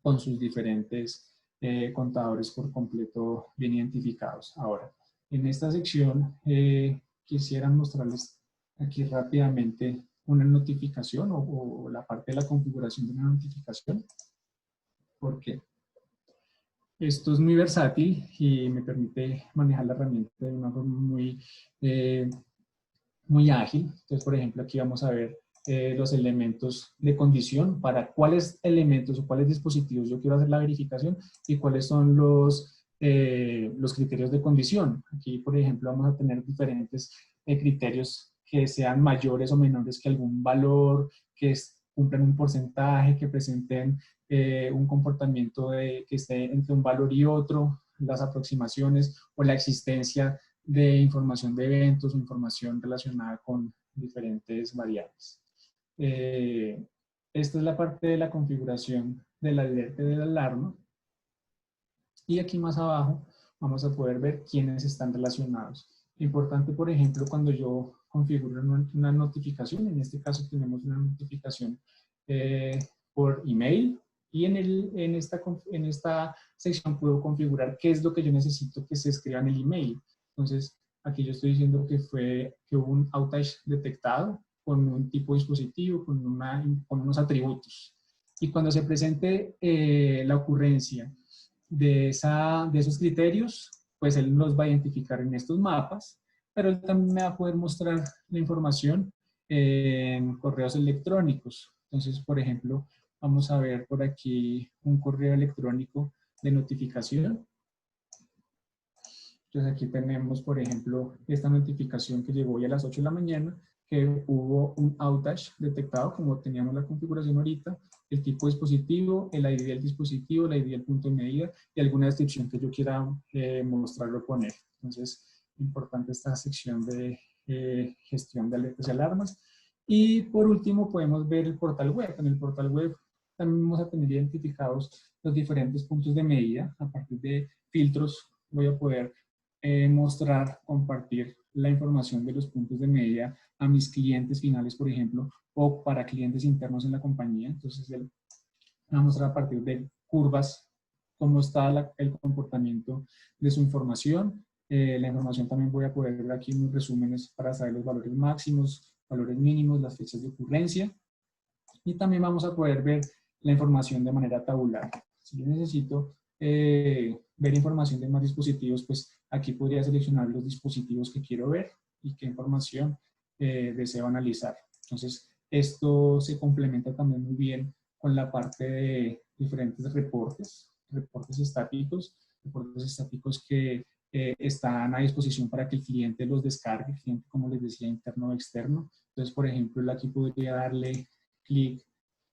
con sus diferentes contadores por completo bien identificados. Ahora, en esta sección quisiera mostrarles aquí rápidamente una notificación o la parte de la configuración de una notificación, porque esto es muy versátil y me permite manejar la herramienta de una forma muy ágil. Entonces, por ejemplo, aquí vamos a ver los elementos de condición para cuáles elementos o cuáles dispositivos yo quiero hacer la verificación y cuáles son los criterios de condición. Aquí, por ejemplo, vamos a tener diferentes criterios que sean mayores o menores que algún valor, que cumplan un porcentaje, que presenten un comportamiento que esté entre un valor y otro, las aproximaciones o la existencia de información de eventos o información relacionada con diferentes variables. Esta es la parte de la configuración de la alerta y de la alarma. Y aquí más abajo vamos a poder ver quiénes están relacionados. Importante, por ejemplo, cuando yo configuro una notificación, en este caso tenemos una notificación por email, y en esta sección puedo configurar qué es lo que yo necesito que se escriba en el email. Entonces, aquí yo estoy diciendo que hubo un outage detectado con un tipo de dispositivo, con unos atributos. Y cuando se presente la ocurrencia de esos criterios, pues él los va a identificar en estos mapas, pero él también me va a poder mostrar la información en correos electrónicos. Entonces, por ejemplo, vamos a ver por aquí un correo electrónico de notificación. Entonces aquí tenemos, por ejemplo, esta notificación que llegó hoy a las 8 de la mañana, que hubo un outage detectado, como teníamos la configuración ahorita, el tipo de dispositivo, el ID del dispositivo, el ID del punto de medida y alguna descripción que yo quiera mostrar o poner. Entonces, importante esta sección de gestión de alertas y alarmas. Y por último, podemos ver el portal web. En el portal web también vamos a tener identificados los diferentes puntos de medida. A partir de filtros voy a poder mostrar, compartir la información de los puntos de medida a mis clientes finales, por ejemplo, o para clientes internos en la compañía. Entonces, él va a mostrar a partir de curvas cómo está el comportamiento de su información. La información también voy a poder ver aquí unos resúmenes para saber los valores máximos, valores mínimos, las fechas de ocurrencia. Y también vamos a poder ver la información de manera tabular. Si yo necesito ver información de más dispositivos, pues aquí podría seleccionar los dispositivos que quiero ver y qué información deseo analizar. Entonces, esto se complementa también muy bien con la parte de diferentes reportes estáticos que están a disposición para que el cliente los descargue, el cliente, como les decía, interno o externo. Entonces, por ejemplo, aquí podría darle clic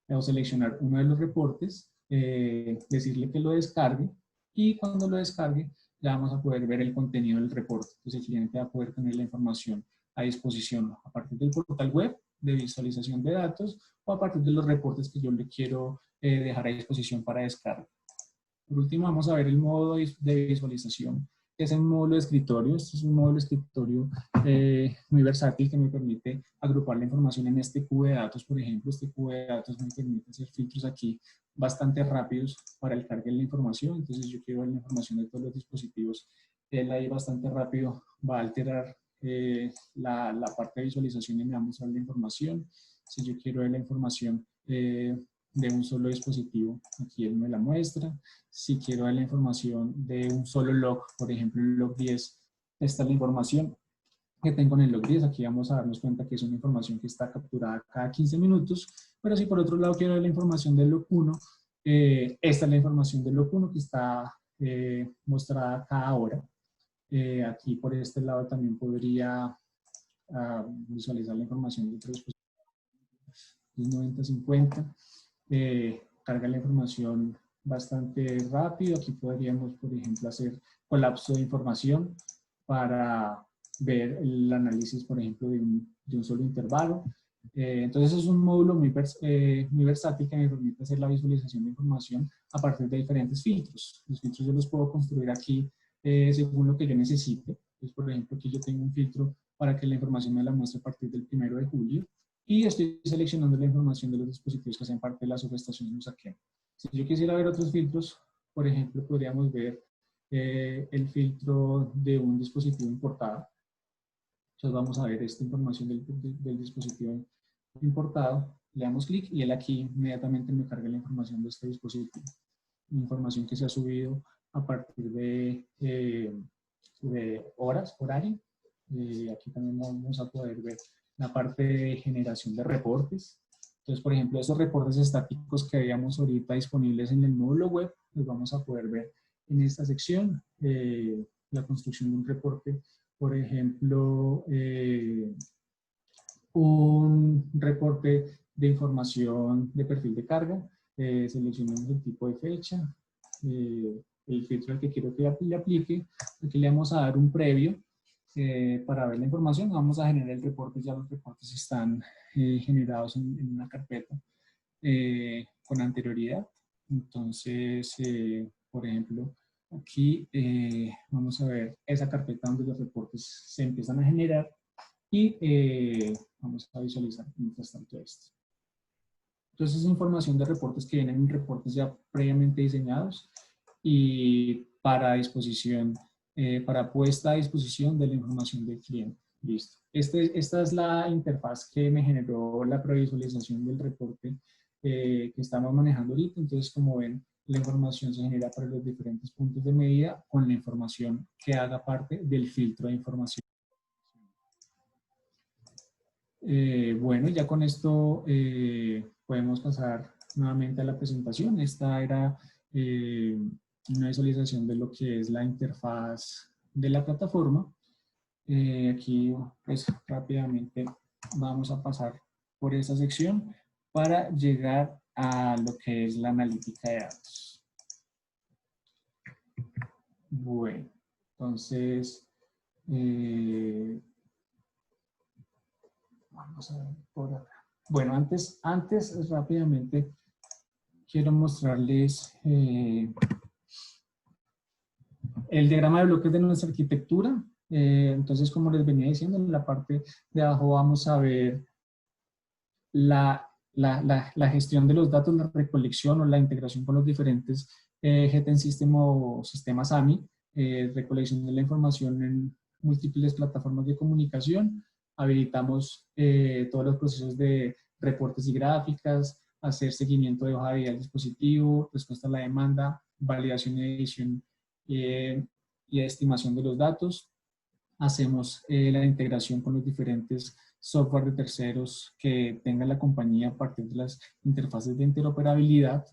o seleccionar uno de los reportes, decirle que lo descargue, y cuando lo descargue ya vamos a poder ver el contenido del reporte. Entonces el cliente va a poder tener la información a disposición a partir del portal web de visualización de datos o a partir de los reportes que yo le quiero dejar a disposición para descarga. Por último, vamos a ver el modo de visualización, que es el módulo de escritorio. Este es un módulo de escritorio muy versátil que me permite agrupar la información en este cubo de datos. Por ejemplo, este cubo de datos me permite hacer filtros aquí bastante rápidos para el cargue de la información. Entonces, yo quiero ver la información de todos los dispositivos. Él ahí bastante rápido va a alterar la parte de visualización y me va a mostrar la información. Si yo quiero ver la información de un solo dispositivo, aquí él me la muestra. Si quiero ver la información de un solo log, por ejemplo, el log 10, esta es la información que tengo en el log 10. Aquí vamos a darnos cuenta que es una información que está capturada cada 15 minutos, pero si por otro lado quiero ver la información del log 1, esta es la información del log 1 que está mostrada cada hora. Aquí por este lado también podría visualizar la información de otros dispositivos 90-50. Carga la información bastante rápido. Aquí podríamos, por ejemplo, hacer colapso de información para ver el análisis, por ejemplo, de un solo intervalo. Entonces es un módulo muy versátil que me permite hacer la visualización de información a partir de diferentes filtros. Los filtros yo los puedo construir aquí según lo que yo necesite. Entonces, por ejemplo, aquí yo tengo un filtro para que la información me la muestre a partir del 1 de julio. Y estoy seleccionando la información de los dispositivos que hacen parte de la subestación Usaquén. Si yo quisiera ver otros filtros, por ejemplo, podríamos ver el filtro de un dispositivo importado. Entonces vamos a ver esta información del dispositivo importado. Le damos clic y él aquí inmediatamente me carga la información de este dispositivo. Información que se ha subido a partir de horas, horario. Aquí también vamos a poder ver la parte de generación de reportes. Entonces, por ejemplo, esos reportes estáticos que veíamos ahorita disponibles en el módulo web, los vamos a poder ver en esta sección. La construcción de un reporte, por ejemplo, un reporte de información de perfil de carga, seleccionamos el tipo de fecha, el filtro al que quiero que le aplique, aquí le vamos a dar un previo para ver la información, vamos a generar el reporte, ya los reportes están generados en una carpeta con anterioridad. Entonces, por ejemplo, aquí vamos a ver esa carpeta donde los reportes se empiezan a generar y vamos a visualizar mientras tanto esto. Entonces, es información de reportes que vienen en reportes ya previamente diseñados y para disposición, para puesta a disposición de la información del cliente. Listo. Esta es la interfaz que me generó la previsualización del reporte que estamos manejando ahorita. Entonces, como ven, la información se genera para los diferentes puntos de medida con la información que haga parte del filtro de información. Bueno, ya con esto podemos pasar nuevamente a la presentación. Esta era una visualización de lo que es la interfaz de la plataforma. Aquí, pues rápidamente vamos a pasar por esa sección para llegar a lo que es la analítica de datos. Bueno, entonces, vamos a ver por acá. Bueno, antes rápidamente quiero mostrarles el diagrama de bloques de nuestra arquitectura. Entonces, como les venía diciendo, en la parte de abajo vamos a ver la gestión de los datos, la recolección o la integración con los diferentes GTN System o sistemas AMI, recolección de la información en múltiples plataformas de comunicación. Habilitamos todos los procesos de reportes y gráficas, hacer seguimiento de hoja de vida del dispositivo, respuesta a la demanda, validación y edición y estimación de los datos. Hacemos la integración con los diferentes software de terceros que tenga la compañía a partir de las interfaces de interoperabilidad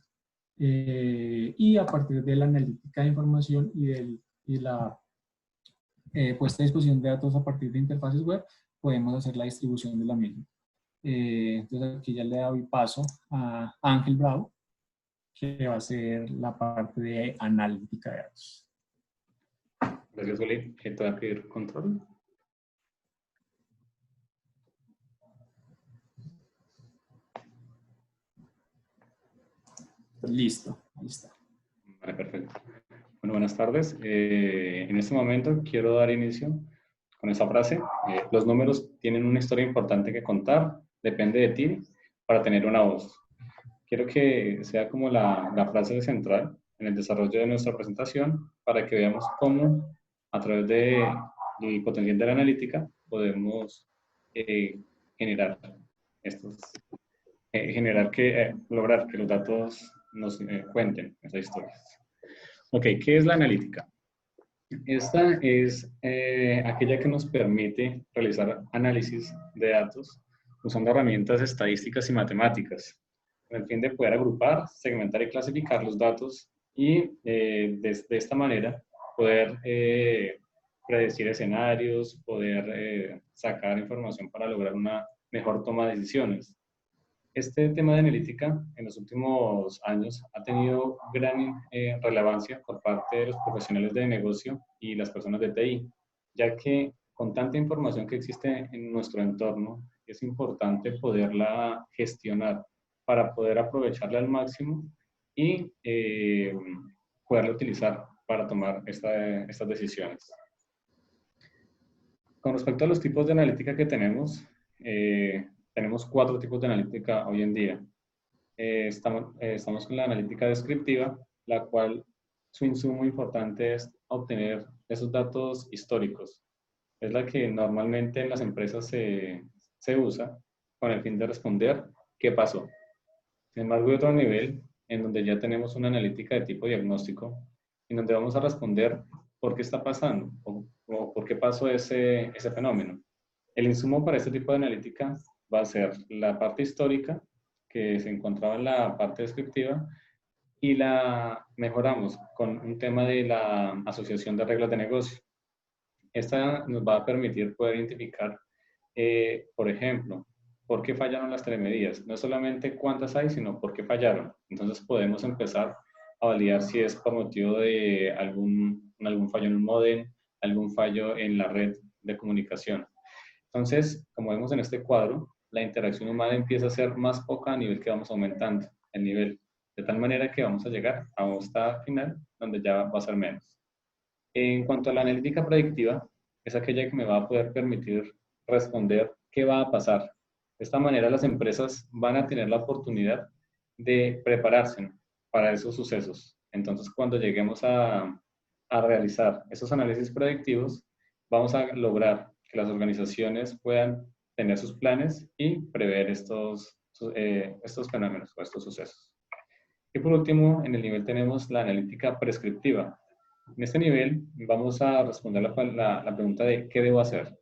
y a partir de la analítica de información y la puesta a disposición de datos a partir de interfaces web, podemos hacer la distribución de la misma. Entonces aquí ya le doy paso a Ángel Bravo, que va a ser la parte de analítica de datos. Gracias, Juli. Te voy a pedir control. Listo, ahí está. Vale, perfecto. Bueno, buenas tardes. En este momento quiero dar inicio con esa frase. Los números tienen una historia importante que contar. Depende de ti para tener una voz. Quiero que sea como la frase central en el desarrollo de nuestra presentación para que veamos cómo a través del potencial de la analítica podemos generar lograr que los datos nos cuenten esas historias. Ok, ¿qué es la analítica? Esta es aquella que nos permite realizar análisis de datos usando herramientas estadísticas y matemáticas, con el fin de poder agrupar, segmentar y clasificar los datos y de esta manera poder predecir escenarios, poder sacar información para lograr una mejor toma de decisiones. Este tema de analítica en los últimos años ha tenido gran relevancia por parte de los profesionales de negocio y las personas de TI, ya que con tanta información que existe en nuestro entorno, es importante poderla gestionar para poder aprovecharla al máximo y poderla utilizar para tomar estas decisiones. Con respecto a los tipos de analítica que tenemos, tenemos 4 tipos de analítica hoy en día. Estamos con la analítica descriptiva, la cual su insumo importante es obtener esos datos históricos. Es la que normalmente en las empresas se usa con el fin de responder qué pasó. Sin embargo, hay otro nivel en donde ya tenemos una analítica de tipo diagnóstico, en donde vamos a responder por qué está pasando o por qué pasó ese fenómeno. El insumo para este tipo de analítica va a ser la parte histórica, que se encontraba en la parte descriptiva, y la mejoramos con un tema de la asociación de reglas de negocio. Esta nos va a permitir poder identificar, por ejemplo, por qué fallaron las telemedidas. No solamente cuántas hay, sino por qué fallaron. Entonces podemos empezar a validar si es por motivo de algún fallo en un módem, algún fallo en la red de comunicación. Entonces, como vemos en este cuadro, la interacción humana empieza a ser más poca a nivel que vamos aumentando el nivel, de tal manera que vamos a llegar a un estado final donde ya va a ser menos. En cuanto a la analítica predictiva, es aquella que me va a poder permitir responder qué va a pasar. De esta manera las empresas van a tener la oportunidad de prepararse para esos sucesos. Entonces, cuando lleguemos a realizar esos análisis predictivos, vamos a lograr que las organizaciones puedan tener sus planes y prever estos fenómenos o estos sucesos. Y por último, en el nivel tenemos la analítica prescriptiva. En este nivel vamos a responder la pregunta de ¿qué debo hacer?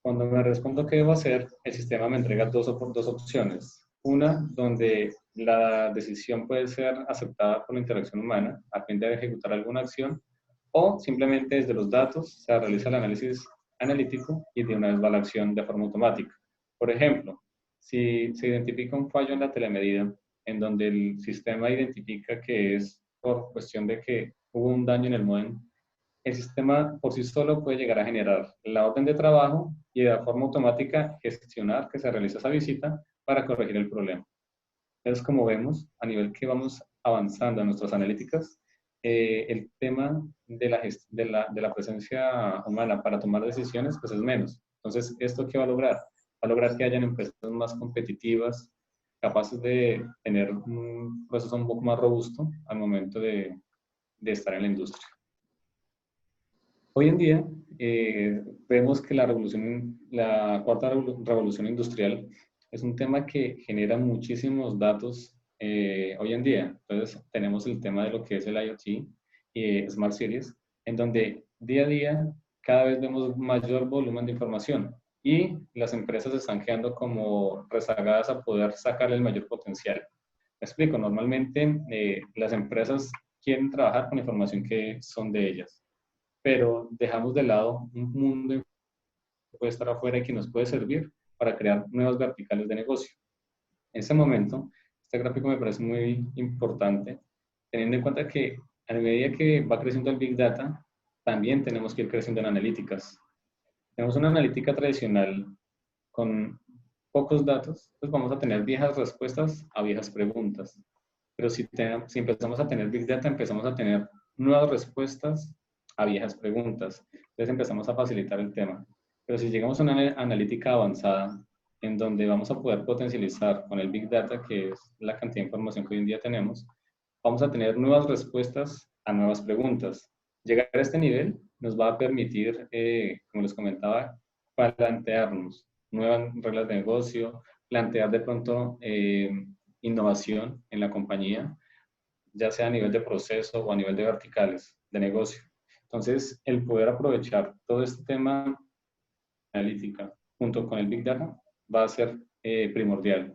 Cuando me respondo qué debo hacer, el sistema me entrega dos opciones. Una, donde la decisión puede ser aceptada por la interacción humana a fin de ejecutar alguna acción, o simplemente desde los datos se realiza el análisis analítico y de una vez va la acción de forma automática. Por ejemplo, si se identifica un fallo en la telemedida, en donde el sistema identifica que es por cuestión de que hubo un daño en el módem, el sistema por sí solo puede llegar a generar la orden de trabajo y de forma automática gestionar que se realice esa visita para corregir el problema. Entonces, como vemos, a nivel que vamos avanzando en nuestras analíticas, el tema de la presencia humana para tomar decisiones pues es menos. Entonces, ¿esto qué va a lograr? Va a lograr que hayan empresas más competitivas, capaces de tener un proceso un poco más robusto al momento de estar en la industria. Hoy en día vemos que la cuarta revolución industrial es un tema que genera muchísimos datos hoy en día. Entonces tenemos el tema de lo que es el IoT y Smart Cities, en donde día a día cada vez vemos mayor volumen de información y las empresas están quedando como rezagadas a poder sacarle el mayor potencial. Me explico, normalmente las empresas quieren trabajar con información que son de ellas, pero dejamos de lado un mundo que puede estar afuera y que nos puede servir para crear nuevas verticales de negocio. En ese momento, este gráfico me parece muy importante, teniendo en cuenta que a medida que va creciendo el Big Data, también tenemos que ir creciendo en analíticas. Tenemos una analítica tradicional con pocos datos, pues vamos a tener viejas respuestas a viejas preguntas. Pero si empezamos a tener Big Data, empezamos a tener nuevas respuestas a viejas preguntas. Entonces empezamos a facilitar el tema. Pero si llegamos a una analítica avanzada, en donde vamos a poder potencializar con el Big Data, que es la cantidad de información que hoy en día tenemos, vamos a tener nuevas respuestas a nuevas preguntas. Llegar a este nivel nos va a permitir, como les comentaba, plantearnos nuevas reglas de negocio, plantear de pronto innovación en la compañía, ya sea a nivel de proceso o a nivel de verticales de negocio. Entonces, el poder aprovechar todo este tema analítica junto con el Big Data va a ser primordial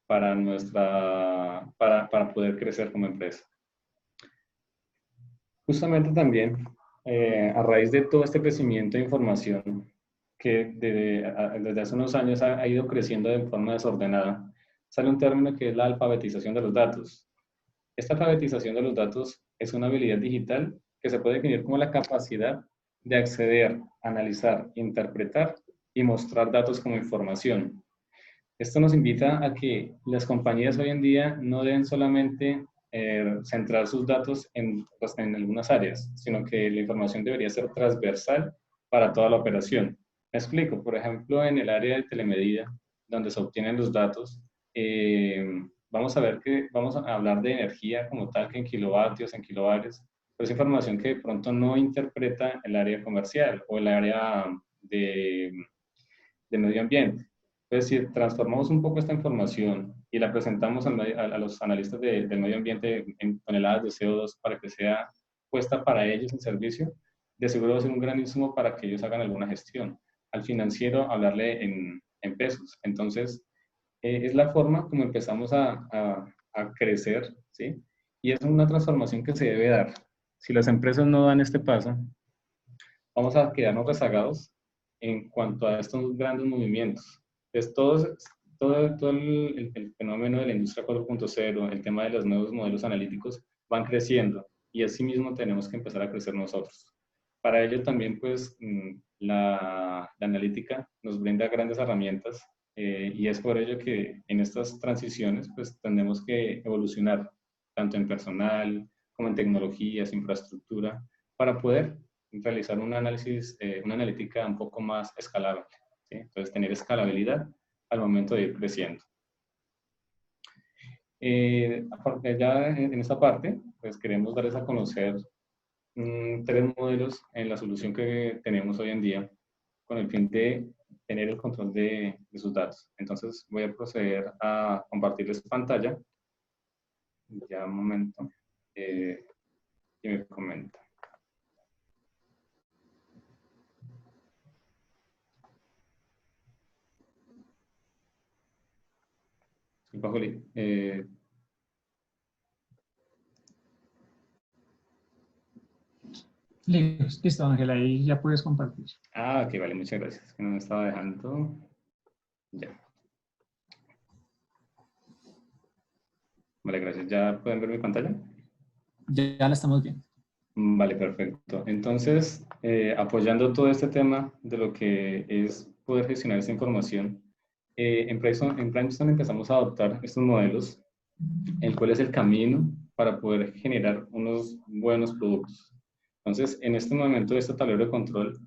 para poder crecer como empresa. Justamente también, a raíz de todo este crecimiento de información que desde hace unos años ha ido creciendo de forma desordenada, sale un término que es la alfabetización de los datos. Esta alfabetización de los datos es una habilidad digital que se puede definir como la capacidad de acceder, analizar, interpretar y mostrar datos como información. Esto nos invita a que las compañías hoy en día no deben solamente centrar sus datos en algunas áreas, sino que la información debería ser transversal para toda la operación. Me explico, por ejemplo, en el área de telemedida, donde se obtienen los datos, vamos a hablar de energía como tal, que en kilovatios, en kilovatios, pero es información que de pronto no interpreta el área comercial o el área de medio ambiente. Entonces, si transformamos un poco esta información y la presentamos a los analistas del medio ambiente en toneladas de CO2 para que sea puesta para ellos en servicio, de seguro va a ser un gran insumo para que ellos hagan alguna gestión. al financiero hablarle en pesos. Entonces, es la forma como empezamos a crecer, ¿sí? Y es una transformación que se debe dar. Si las empresas no dan este paso, vamos a quedarnos rezagados en cuanto a estos grandes movimientos. Entonces, todo el fenómeno de la industria 4.0, el tema de los nuevos modelos analíticos, van creciendo y así mismo tenemos que empezar a crecer nosotros. Para ello también, pues, la analítica nos brinda grandes herramientas y es por ello que en estas transiciones, pues, tenemos que evolucionar, tanto en personal como en tecnologías, infraestructura, para poder realizar un análisis, una analítica un poco más escalable, ¿sí? Entonces, tener escalabilidad al momento de ir creciendo. Ya en esta parte, pues queremos darles a conocer 3 modelos en la solución que tenemos hoy en día con el fin de tener el control de sus datos. Entonces, voy a proceder a compartirles pantalla. Ya un momento. Y me comenta. Disculpa, Juli. Listo, Ángel, ahí ya puedes compartir. Ok, vale, muchas gracias. Que no me estaba dejando. Ya. Vale, gracias. ¿Ya pueden ver mi pantalla? Ya la estamos viendo. Vale, perfecto. Entonces, apoyando todo este tema de lo que es poder gestionar esta información, en PrimeStone empezamos a adoptar estos modelos, el cual es el camino para poder generar unos buenos productos. Entonces, en este momento, este tablero de control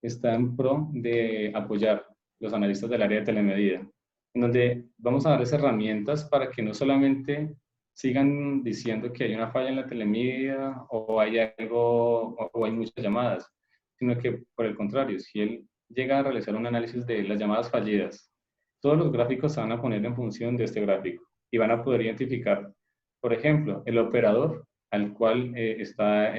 está en pro de apoyar los analistas del área de telemedida, en donde vamos a darles herramientas para que no solamente sigan diciendo que hay una falla en la telemedida o hay algo o hay muchas llamadas, sino que por el contrario, si él llega a realizar un análisis de las llamadas fallidas, todos los gráficos se van a poner en función de este gráfico y van a poder identificar, por ejemplo, el operador al cual está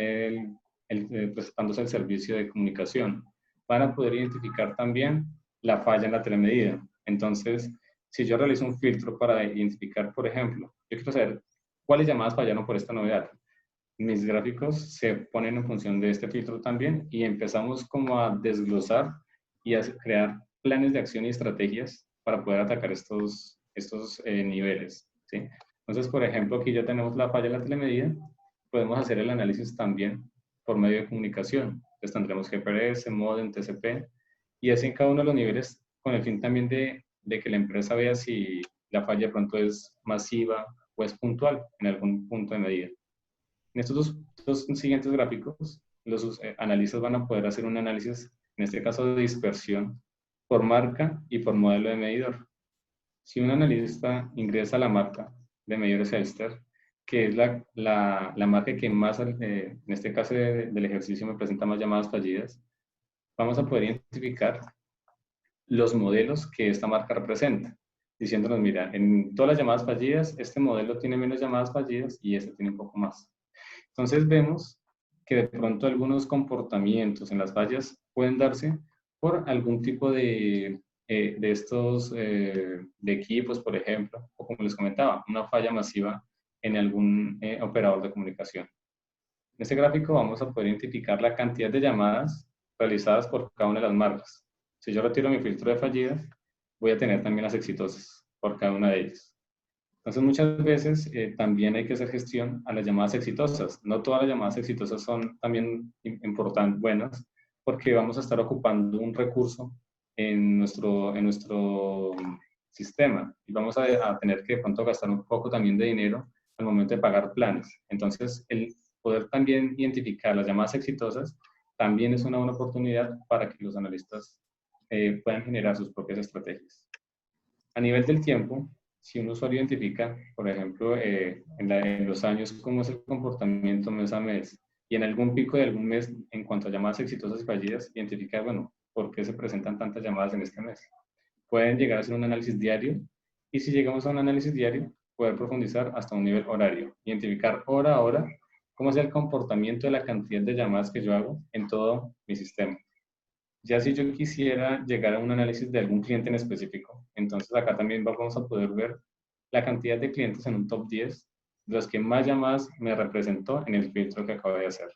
prestándose el servicio de comunicación. Van a poder identificar también la falla en la telemedida. Entonces, si yo realizo un filtro para identificar, por ejemplo, yo quiero saber cuáles llamadas fallaron por esta novedad, mis gráficos se ponen en función de este filtro también y empezamos como a desglosar y a crear planes de acción y estrategias para poder atacar estos niveles, ¿sí? Entonces, por ejemplo, aquí ya tenemos la falla en la telemedida, podemos hacer el análisis también por medio de comunicación. Entonces tendremos GPRS, modem, TCP, y así en cada uno de los niveles con el fin también de que la empresa vea si la falla de pronto es masiva o es puntual en algún punto de medida. En estos dos siguientes gráficos, los analistas van a poder hacer un análisis, en este caso de dispersión, por marca y por modelo de medidor. Si un analista ingresa a la marca de medidores Elster, que es la marca que más, en este caso del ejercicio, me presenta más llamadas fallidas, vamos a poder identificar los modelos que esta marca representa, diciéndonos, mira, en todas las llamadas fallidas, este modelo tiene menos llamadas fallidas y este tiene un poco más. Entonces vemos que de pronto algunos comportamientos en las fallas pueden darse por algún tipo de estos de equipos, por ejemplo, o como les comentaba, una falla masiva en algún operador de comunicación. En este gráfico vamos a poder identificar la cantidad de llamadas realizadas por cada una de las marcas. Si yo retiro mi filtro de fallidas, voy a tener también las exitosas por cada una de ellas. Entonces, muchas veces también hay que hacer gestión a las llamadas exitosas. No todas las llamadas exitosas son también importantes, buenas, porque vamos a estar ocupando un recurso en nuestro sistema y vamos a tener que de pronto gastar un poco también de dinero al momento de pagar planes. Entonces, el poder también identificar las llamadas exitosas también es una buena oportunidad para que los analistas puedan generar sus propias estrategias. A nivel del tiempo, si un usuario identifica, por ejemplo, en los años cómo es el comportamiento mes a mes y en algún pico de algún mes en cuanto a llamadas exitosas y fallidas, identifica, bueno, por qué se presentan tantas llamadas en este mes. Pueden llegar a hacer un análisis diario y si llegamos a un análisis diario, poder profundizar hasta un nivel horario, identificar hora a hora cómo es el comportamiento de la cantidad de llamadas que yo hago en todo mi sistema. Ya si yo quisiera llegar a un análisis de algún cliente en específico, entonces acá también vamos a poder ver la cantidad de clientes en un top 10, de los que más llamadas me representó en el filtro que acabo de hacer.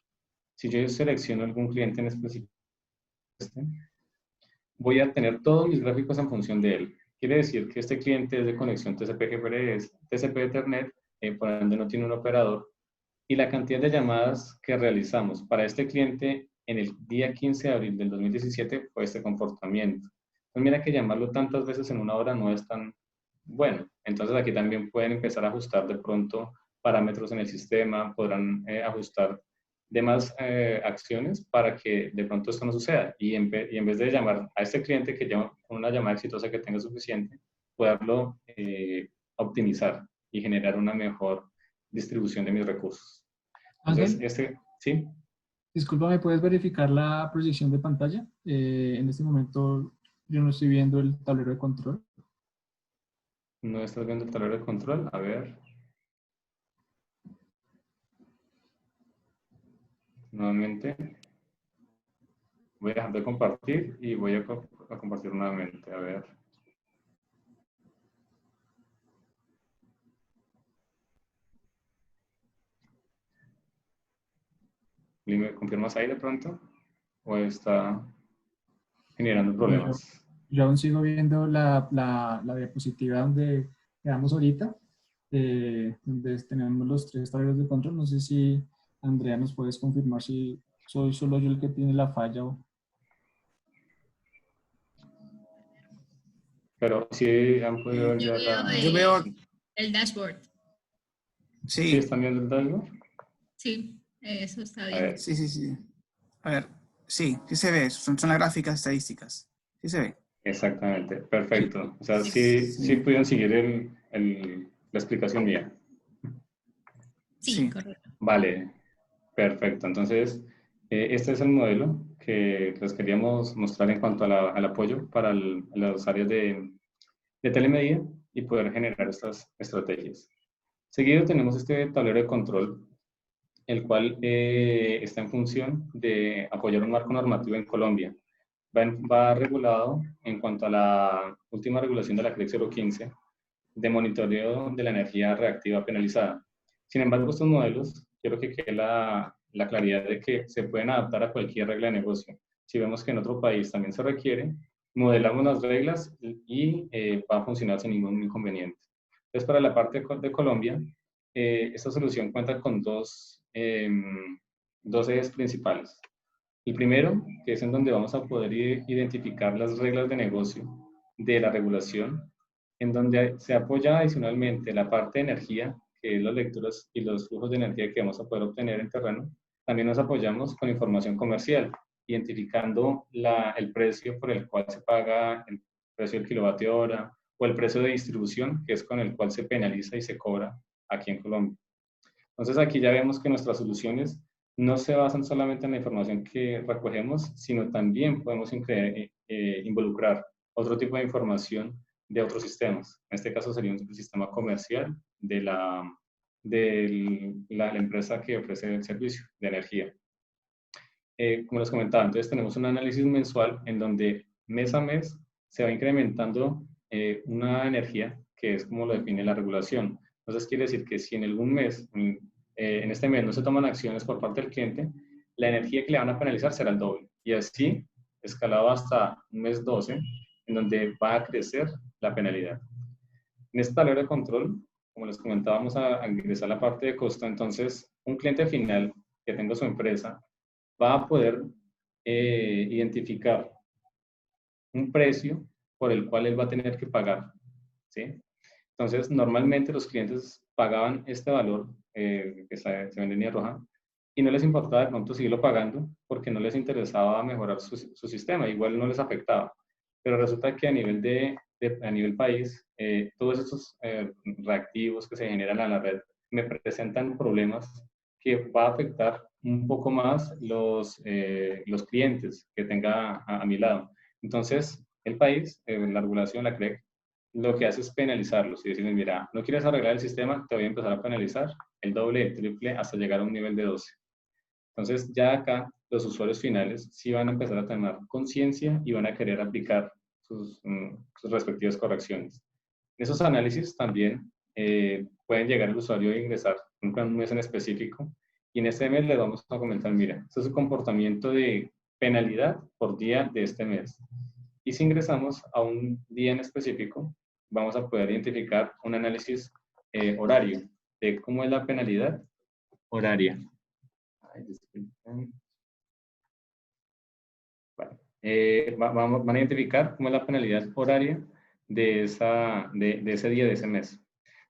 Si yo selecciono algún cliente en específico, voy a tener todos mis gráficos en función de él. Quiere decir que este cliente es de conexión TCP/IP, TCP Ethernet, por ende no tiene un operador, y la cantidad de llamadas que realizamos para este cliente en el día 15 de abril del 2017 fue este comportamiento. Pues mira que llamarlo tantas veces en una hora no es tan bueno. Entonces aquí también pueden empezar a ajustar de pronto parámetros en el sistema, podrán ajustar demás acciones para que de pronto esto no suceda. Y en vez de llamar a este cliente que llama con una llamada exitosa que tenga suficiente, poderlo optimizar y generar una mejor distribución de mis recursos. Entonces, Ángel, ¿sí? discúlpame, ¿puedes verificar la proyección de pantalla? En este momento yo no estoy viendo el tablero de control. ¿No estás viendo el tablero de control? A ver. Nuevamente. Voy a dejar de compartir y voy a compartir nuevamente. A ver. ¿Me confirmas ahí de pronto? ¿O está generando No, problemas? yo aún sigo viendo la diapositiva donde quedamos ahorita, donde tenemos los tres tableros de control. No sé si, Andrea, nos puedes confirmar si soy solo yo el que tiene la falla o... Pero sí han podido ver Yo ya veo la... Yo veo, el dashboard. ¿Sí sí, están viendo el dashboard? Sí, eso está A bien. ver. sí. A ver, sí se ve, son las gráficas estadísticas. Sí se ve. Exactamente. Perfecto. O sea, sí Sí, pudieron seguir la explicación mía. Sí, sí. correcto. Vale. Perfecto. Entonces, este es el modelo que les queríamos mostrar en cuanto al apoyo para las áreas de telemedida y poder generar estas estrategias. Seguido tenemos este tablero de control, el cual está en función de apoyar un marco normativo en Colombia. Va regulado en cuanto a la última regulación de la CREC 015 de monitoreo de la energía reactiva penalizada. Sin embargo, estos modelos, quiero que quede la claridad de que se pueden adaptar a cualquier regla de negocio. Si vemos que en otro país también se requiere, modelamos las reglas y va a funcionar sin ningún inconveniente. Entonces, para la parte de Colombia, esta solución cuenta con dos ejes principales. El primero, que es en donde vamos a poder identificar las reglas de negocio de la regulación, en donde se apoya adicionalmente la parte de energía, que es las lecturas y los flujos de energía que vamos a poder obtener en terreno. También nos apoyamos con información comercial, identificando el precio por el cual se paga el precio del kilovatio hora o el precio de distribución, que es con el cual se penaliza y se cobra aquí en Colombia. Entonces aquí ya vemos que nuestras soluciones no se basan solamente en la información que recogemos, sino también podemos involucrar otro tipo de información de otros sistemas. En este caso sería un sistema comercial de la empresa que ofrece el servicio de energía. Como les comentaba, entonces tenemos un análisis mensual en donde mes a mes se va incrementando una energía que es como lo define la regulación. Entonces quiere decir que si en algún mes, en este mes no se toman acciones por parte del cliente, la energía que le van a penalizar será el doble. Y así, escalado hasta un mes 12, en donde va a crecer la penalidad. En este tablero de control, como les comentaba, vamos a ingresar la parte de costo. Entonces, un cliente final que tenga su empresa va a poder identificar un precio por el cual él va a tener que pagar, ¿sí? Entonces, normalmente los clientes pagaban este valor que se vende en línea roja y no les importaba de pronto seguirlo pagando porque no les interesaba mejorar su sistema, igual no les afectaba. Pero resulta que a nivel país, todos estos reactivos que se generan a la red me presentan problemas que va a afectar un poco más los clientes que tenga a mi lado. Entonces, el país, la regulación, la CREC, lo que hace es penalizarlos y decirles, mira, no quieres arreglar el sistema, te voy a empezar a penalizar el doble, el triple, hasta llegar a un nivel de 12. Entonces, ya acá los usuarios finales sí van a empezar a tomar conciencia y van a querer aplicar sus respectivas correcciones. En esos análisis también pueden llegar el usuario a ingresar un mes en específico y en este mes le vamos a comentar, mira, este es el comportamiento de penalidad por día de este mes. Y si ingresamos a un día en específico, vamos a poder identificar un análisis horario de cómo es la penalidad horaria. Ay, disculpen. Bueno, van a identificar cómo es la penalidad horaria de ese día, de ese mes.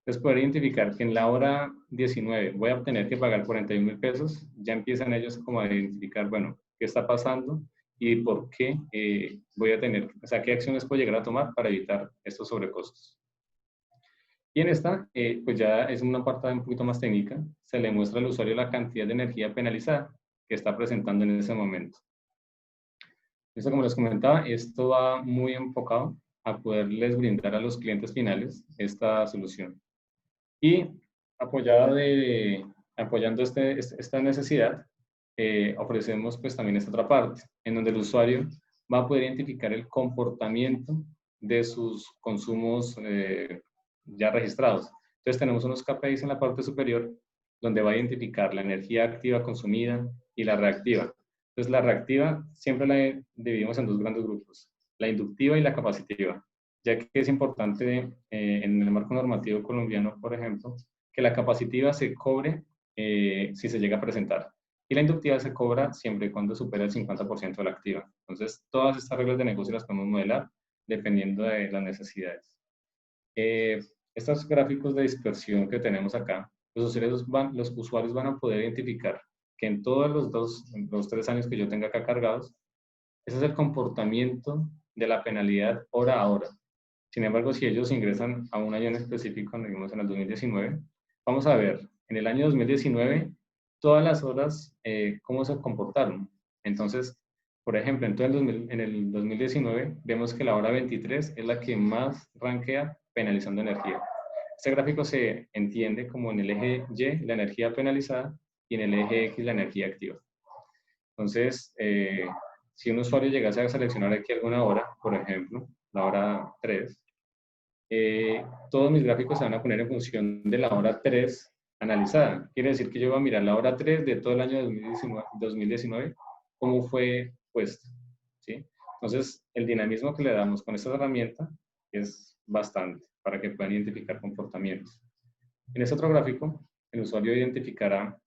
Entonces, poder identificar que en la hora 19 voy a tener que pagar 41.000 pesos, ya empiezan ellos como a identificar, bueno, qué está pasando y por qué voy a tener, o sea, qué acciones puedo llegar a tomar para evitar estos sobrecostos. Y en esta, pues ya es una parte un poquito más técnica, se le muestra al usuario la cantidad de energía penalizada que está presentando en ese momento. Esto, como les comentaba, esto va muy enfocado a poderles brindar a los clientes finales esta solución. Y apoyando esta necesidad, ofrecemos pues también esta otra parte, en donde el usuario va a poder identificar el comportamiento de sus consumos ya registrados. Entonces tenemos unos KPIs en la parte superior donde va a identificar la energía activa consumida y la reactiva. Entonces la reactiva siempre la dividimos en dos grandes grupos, la inductiva y la capacitiva, ya que es importante en el marco normativo colombiano, por ejemplo, que la capacitiva se cobre si se llega a presentar y la inductiva se cobra siempre y cuando supera el 50% de la activa. Entonces todas estas reglas de negocio las podemos modelar dependiendo de las necesidades. Estos gráficos de dispersión que tenemos acá, los usuarios van a poder identificar que en todos los 3 años que yo tenga acá cargados, ese es el comportamiento de la penalidad hora a hora. Sin embargo, si ellos ingresan a un año en específico, digamos en el 2019, vamos a ver en el año 2019 todas las horas cómo se comportaron. Entonces, por ejemplo, en el 2019 vemos que la hora 23 es la que más rankea penalizando energía. Este gráfico se entiende como en el eje Y la energía penalizada y en el eje X la energía activa. Entonces, si un usuario llegase a seleccionar aquí alguna hora, por ejemplo, la hora 3, todos mis gráficos se van a poner en función de la hora 3 analizada. Quiere decir que yo voy a mirar la hora 3 de todo el año 2019 cómo fue puesta, ¿sí? Entonces, el dinamismo que le damos con esta herramienta es bastante para que puedan identificar comportamientos. En este otro gráfico, el usuario identificará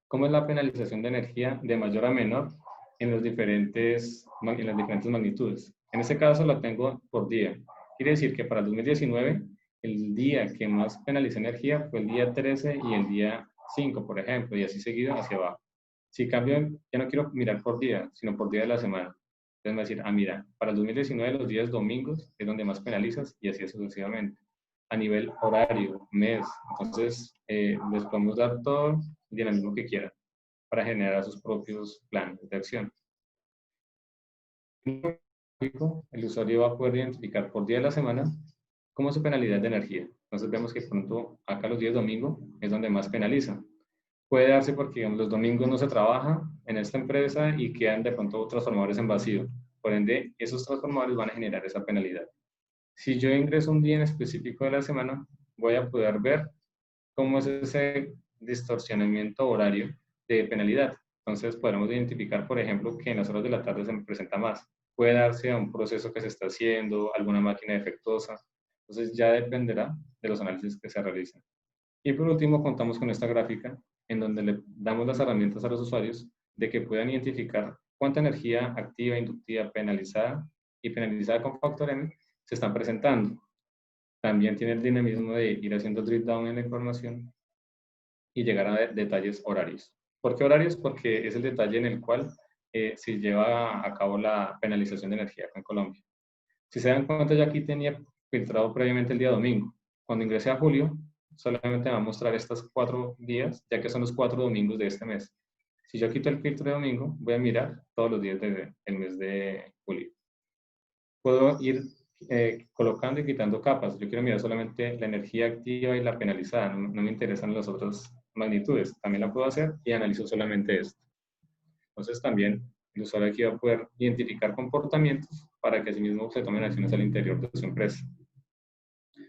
cómo es la penalización de energía de mayor a menor en las diferentes magnitudes. En este caso la tengo por día. Quiere decir que para el 2019, el día que más penaliza energía fue el día 13 y el día 5, por ejemplo, y así seguido hacia abajo. Si cambio, ya no quiero mirar por día, sino por día de la semana. Entonces me va a decir, mira, para el 2019 los días domingos es donde más penalizas y así sucesivamente. A nivel horario, mes, entonces les podemos dar todo el dinamismo que quieran para generar sus propios planes de acción. El usuario va a poder identificar por día de la semana cómo es su penalidad de energía. Entonces vemos que pronto acá los días domingo es donde más penaliza. Puede darse porque digamos, los domingos no se trabaja en esta empresa y quedan de pronto transformadores en vacío. Por ende, esos transformadores van a generar esa penalidad. Si yo ingreso un día en específico de la semana, voy a poder ver cómo es ese distorsionamiento horario de penalidad. Entonces podremos identificar, por ejemplo, que en las horas de la tarde se me presenta más. Puede darse a un proceso que se está haciendo, alguna máquina defectuosa. Entonces ya dependerá de los análisis que se realicen. Y por último, contamos con esta gráfica en donde le damos las herramientas a los usuarios de que puedan identificar cuánta energía activa, inductiva, penalizada y penalizada con factor M se están presentando. También tiene el dinamismo de ir haciendo drill down en la información y llegar a detalles horarios. ¿Por qué horarios? Porque es el detalle en el cual se lleva a cabo la penalización de energía acá en Colombia. Si se dan cuenta, yo aquí tenía filtrado previamente el día domingo. Cuando ingresé a julio, solamente me va a mostrar estos 4 días, ya que son los 4 domingos de este mes. Si yo quito el filtro de domingo, voy a mirar todos los días del mes de julio. Puedo ir colocando y quitando capas. Yo quiero mirar solamente la energía activa y la penalizada. No me interesan las otras magnitudes. También la puedo hacer y analizo solamente esto. Entonces también el usuario aquí va a poder identificar comportamientos para que asimismo se tomen acciones al interior de su empresa.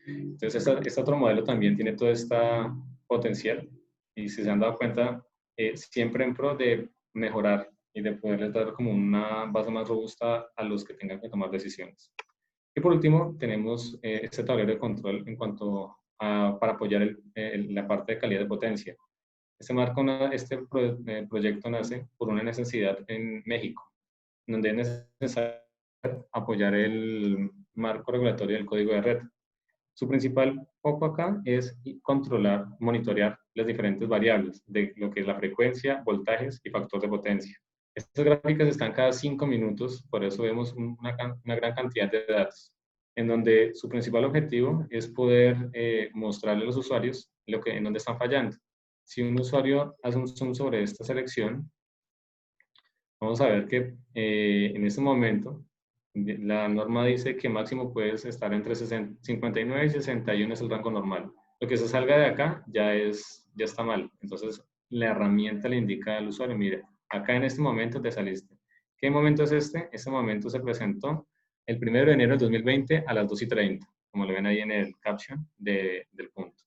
Entonces este otro modelo también tiene todo este potencial y si se han dado cuenta, siempre en pro de mejorar y de poderles dar como una base más robusta a los que tengan que tomar decisiones. Y por último, tenemos este tablero de control en cuanto a, para apoyar la parte de calidad de potencia. Este proyecto nace por una necesidad en México, donde es necesario apoyar el marco regulatorio del código de red. Su principal foco acá es controlar, monitorear las diferentes variables de lo que es la frecuencia, voltajes y factor de potencia. Estas gráficas están cada 5 minutos, por eso vemos una gran cantidad de datos, en donde su principal objetivo es poder mostrarle a los usuarios en dónde están fallando. Si un usuario hace un zoom sobre esta selección, vamos a ver que en este momento la norma dice que máximo puedes estar entre 59 y 61 es el rango normal. Lo que se salga de acá ya está mal. Entonces, la herramienta le indica al usuario, mire, acá en este momento te saliste. ¿Qué momento es este? Este momento se presentó el 1 de enero del 2020 a las 2:30, como lo ven ahí en el caption del punto.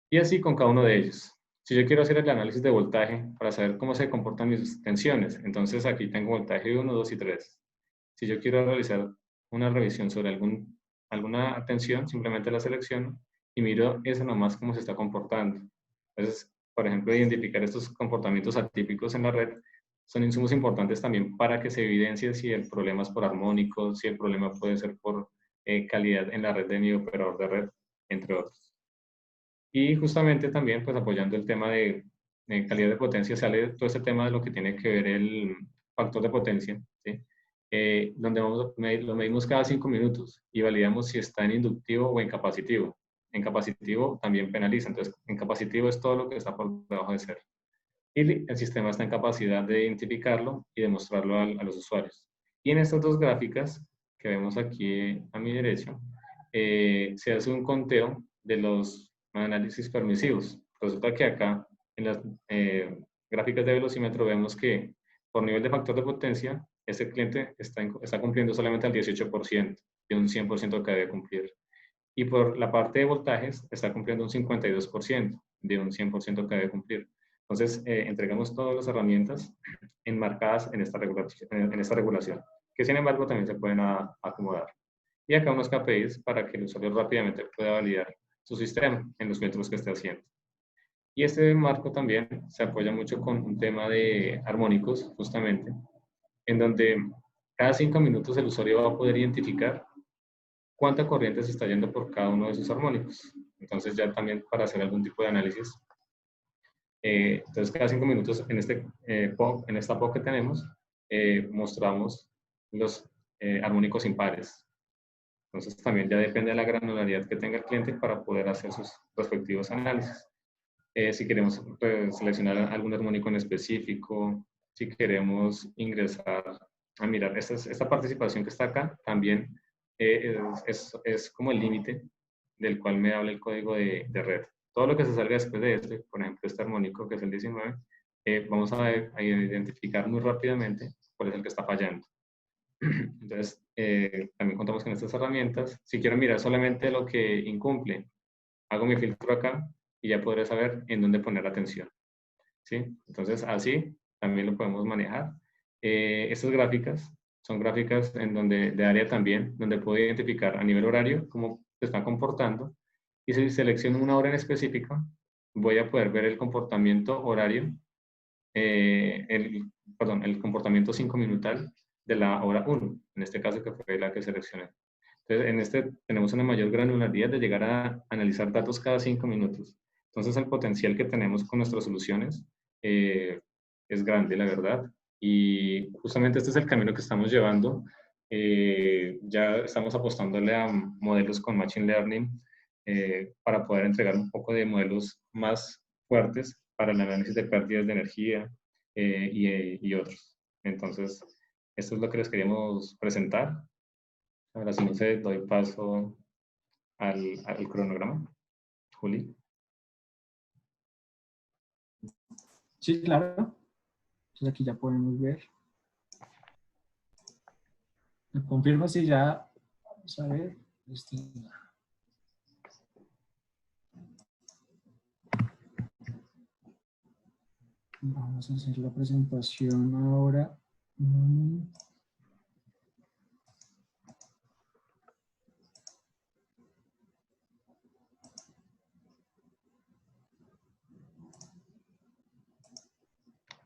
Y así con cada uno de ellos. Si yo quiero hacer el análisis de voltaje para saber cómo se comportan mis tensiones, entonces aquí tengo voltaje 1, 2 y 3. Si yo quiero realizar una revisión sobre alguna tensión, simplemente la selecciono y miro eso nomás cómo se está comportando. Entonces, por ejemplo, identificar estos comportamientos atípicos en la red son insumos importantes también para que se evidencie si el problema es por armónicos, si el problema puede ser por calidad en la red de mi operador de red, entre otros. Y justamente también, pues apoyando el tema de calidad de potencia, sale todo este tema de lo que tiene que ver el factor de potencia, ¿sí? Donde lo medimos cada 5 minutos y validamos si está en inductivo o en capacitivo. En capacitivo también penaliza, entonces en capacitivo es todo lo que está por debajo de 0. Y el sistema está en capacidad de identificarlo y de mostrarlo a los usuarios. Y en estas dos gráficas que vemos aquí a mi derecha, se hace un conteo de los análisis permisivos. Resulta que acá en las gráficas de velocímetro vemos que por nivel de factor de potencia, este cliente está cumpliendo solamente al 18% de un 100% que debe cumplir. Y por la parte de voltajes, está cumpliendo un 52% de un 100% que debe cumplir. Entonces, entregamos todas las herramientas enmarcadas en esta regulación, que sin embargo también se pueden acomodar. Y acá unos KPIs para que el usuario rápidamente pueda validar su sistema en los filtros que esté haciendo. Y este marco también se apoya mucho con un tema de armónicos, justamente, en donde cada 5 minutos el usuario va a poder identificar cuánta corriente se está yendo por cada uno de sus armónicos. Entonces ya también para hacer algún tipo de análisis. Entonces cada 5 minutos en esta POC que tenemos, mostramos los armónicos impares. Entonces también ya depende de la granularidad que tenga el cliente para poder hacer sus respectivos análisis. Si queremos seleccionar algún armónico en específico, si queremos ingresar a mirar esta participación que está acá, también es como el límite del cual me habla el código de red. Todo lo que se salga después de este, por ejemplo, este armónico que es el 19, vamos a identificar muy rápidamente cuál es el que está fallando. Entonces, también contamos con estas herramientas. Si quiero mirar solamente lo que incumple, hago mi filtro acá y ya podré saber en dónde poner atención. ¿Sí? Entonces, así también lo podemos manejar. Estas gráficas son gráficas en donde, de área también, donde puedo identificar a nivel horario cómo se están comportando. Y si selecciono una hora en específica, voy a poder ver el comportamiento horario, el comportamiento 5-minutal de la hora 1, en este caso que fue la que seleccioné. Entonces, en este tenemos una mayor granularidad de llegar a analizar datos cada 5 minutos. Entonces, el potencial que tenemos con nuestras soluciones es grande, la verdad. Y justamente este es el camino que estamos llevando. Ya estamos apostándole a modelos con Machine Learning para poder entregar un poco de modelos más fuertes para el análisis de pérdidas de energía y otros. Entonces, esto es lo que les queríamos presentar. Ahora sí, no sé, doy paso al cronograma. Juli. Sí, claro. Entonces aquí ya podemos ver. Me confirma si ya, vamos a ver. Vamos a hacer la presentación ahora.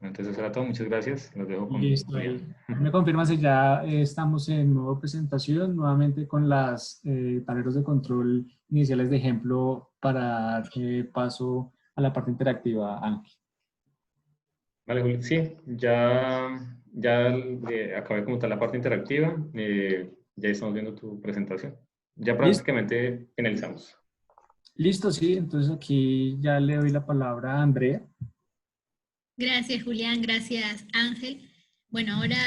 Entonces era todo, muchas gracias. Los dejo con Listo, Julián. me confirma si ya estamos en nueva presentación, nuevamente con las tableros de control iniciales de ejemplo para dar paso a la parte interactiva, Ángel. Vale, Julio. Sí, ya acabé como tal la parte interactiva. Ya estamos viendo tu presentación. Ya prácticamente finalizamos. Listo, sí. Entonces aquí ya le doy la palabra a Andrea. Gracias, Julián. Gracias, Ángel. Bueno, ahora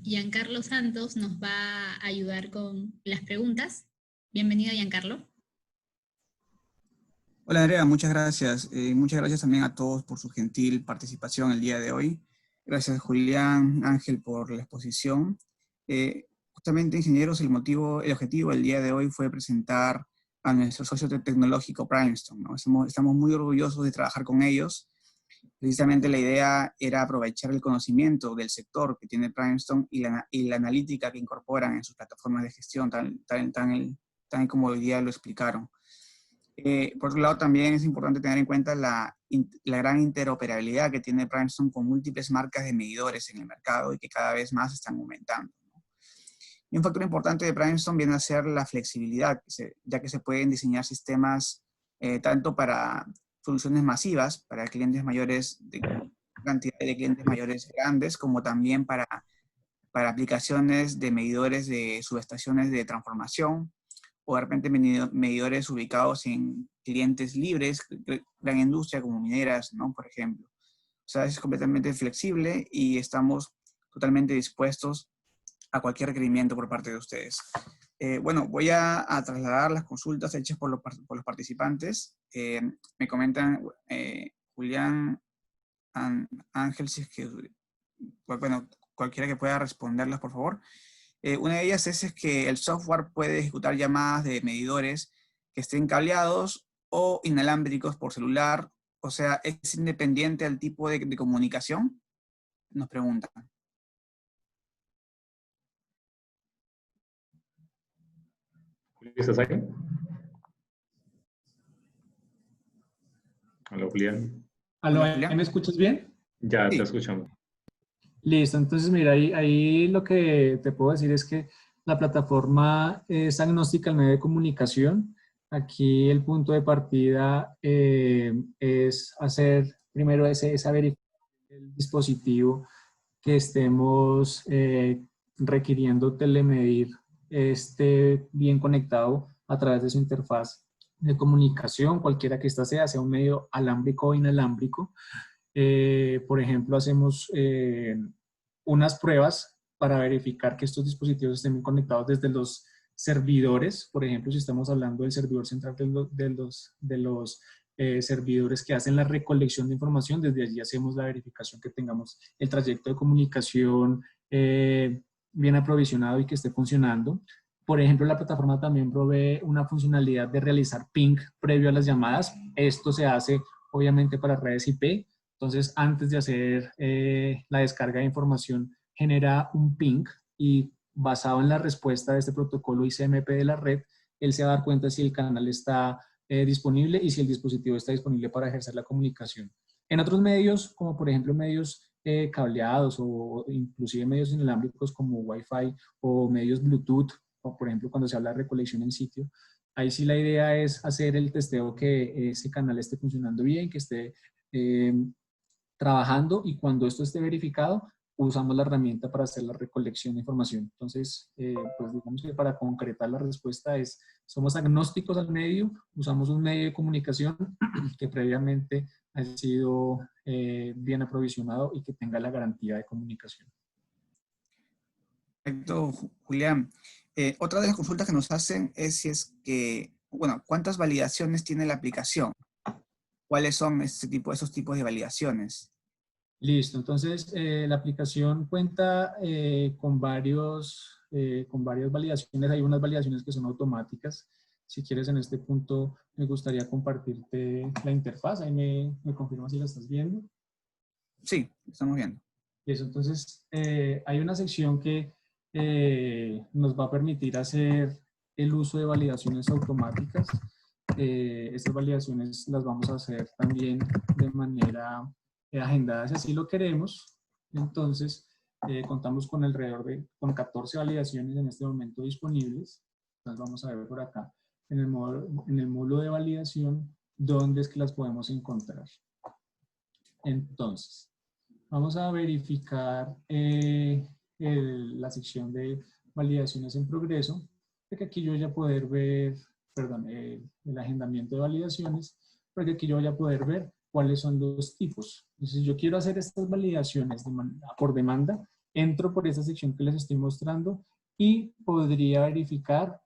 Giancarlo Santos nos va a ayudar con las preguntas. Bienvenido, Giancarlo. Hola Andrea, muchas gracias. Muchas gracias también a todos por su gentil participación el día de hoy. Gracias Julián, Ángel por la exposición. Justamente, ingenieros, el objetivo del día de hoy fue presentar a nuestro socio tecnológico PrimeStone, ¿no? Estamos muy orgullosos de trabajar con ellos. Precisamente la idea era aprovechar el conocimiento del sector que tiene PrimeStone y la analítica que incorporan en sus plataformas de gestión, tal como hoy día lo explicaron. Por otro lado, también es importante tener en cuenta la gran interoperabilidad que tiene PrimeStone con múltiples marcas de medidores en el mercado y que cada vez más están aumentando, ¿no? Y un factor importante de PrimeStone viene a ser la flexibilidad, ya que se pueden diseñar sistemas tanto para soluciones masivas, para clientes mayores, cantidad de clientes mayores grandes, como también para aplicaciones de medidores de subestaciones de transformación, o de repente medidores ubicados en clientes libres, gran industria como mineras, ¿no? Por ejemplo. O sea, es completamente flexible y estamos totalmente dispuestos a cualquier requerimiento por parte de ustedes. Bueno, voy a trasladar las consultas hechas por los participantes. Me comentan, Julián, Ángel, si es que, bueno, cualquiera que pueda responderlas, por favor. Una de ellas es que el software puede ejecutar llamadas de medidores que estén cableados o inalámbricos por celular. O sea, ¿es independiente al tipo de comunicación? Nos preguntan. ¿Estás ahí? Hola, Julián. ¿Aló, me escuchas bien? Ya Sí. te escuchamos. Listo, entonces mira, ahí lo que te puedo decir es que la plataforma es agnóstica al medio de comunicación. Aquí el punto de partida es hacer primero esa verificación del dispositivo que estemos requiriendo telemedir esté bien conectado a través de su interfaz de comunicación, cualquiera que ésta sea un medio alámbrico o inalámbrico. Por ejemplo, hacemos unas pruebas para verificar que estos dispositivos estén bien conectados desde los servidores. Por ejemplo, si estamos hablando del servidor central de los servidores que hacen la recolección de información, desde allí hacemos la verificación que tengamos el trayecto de comunicación bien aprovisionado y que esté funcionando. Por ejemplo, la plataforma también provee una funcionalidad de realizar ping previo a las llamadas. Esto se hace obviamente para redes IP. Entonces, antes de hacer la descarga de información, genera un ping y basado en la respuesta de este protocolo ICMP de la red, él se va a dar cuenta si el canal está disponible y si el dispositivo está disponible para ejercer la comunicación. En otros medios, como por ejemplo medios cableados o inclusive medios inalámbricos como Wi-Fi o medios Bluetooth, o por ejemplo cuando se habla de recolección en sitio, ahí sí la idea es hacer el testeo que ese canal esté funcionando bien, que esté trabajando, y cuando esto esté verificado, usamos la herramienta para hacer la recolección de información. Entonces, pues digamos que para concretar la respuesta somos agnósticos al medio, usamos un medio de comunicación que previamente ha sido bien aprovisionado y que tenga la garantía de comunicación. Perfecto, Julián. Otra de las consultas que nos hacen es si es que, bueno, ¿cuántas validaciones tiene la aplicación? ¿Cuáles son esos tipos de validaciones? Listo, entonces la aplicación cuenta con varias validaciones. Hay unas validaciones que son automáticas. Si quieres, en este punto me gustaría compartirte la interfaz. Ahí me confirmas si la estás viendo. Sí, estamos viendo. Eso, entonces hay una sección que nos va a permitir hacer el uso de validaciones automáticas. Estas validaciones las vamos a hacer también de manera agendada si así lo queremos. Entonces, contamos con con 14 validaciones en este momento disponibles. Las vamos a ver por acá en el módulo de validación, dónde es que las podemos encontrar. Entonces, vamos a verificar la sección de validaciones en progreso, porque aquí yo voy a poder ver, perdón, el agendamiento de validaciones, porque aquí yo voy a poder ver cuáles son los tipos. Entonces, si yo quiero hacer estas validaciones por demanda, entro por esta sección que les estoy mostrando y podría verificar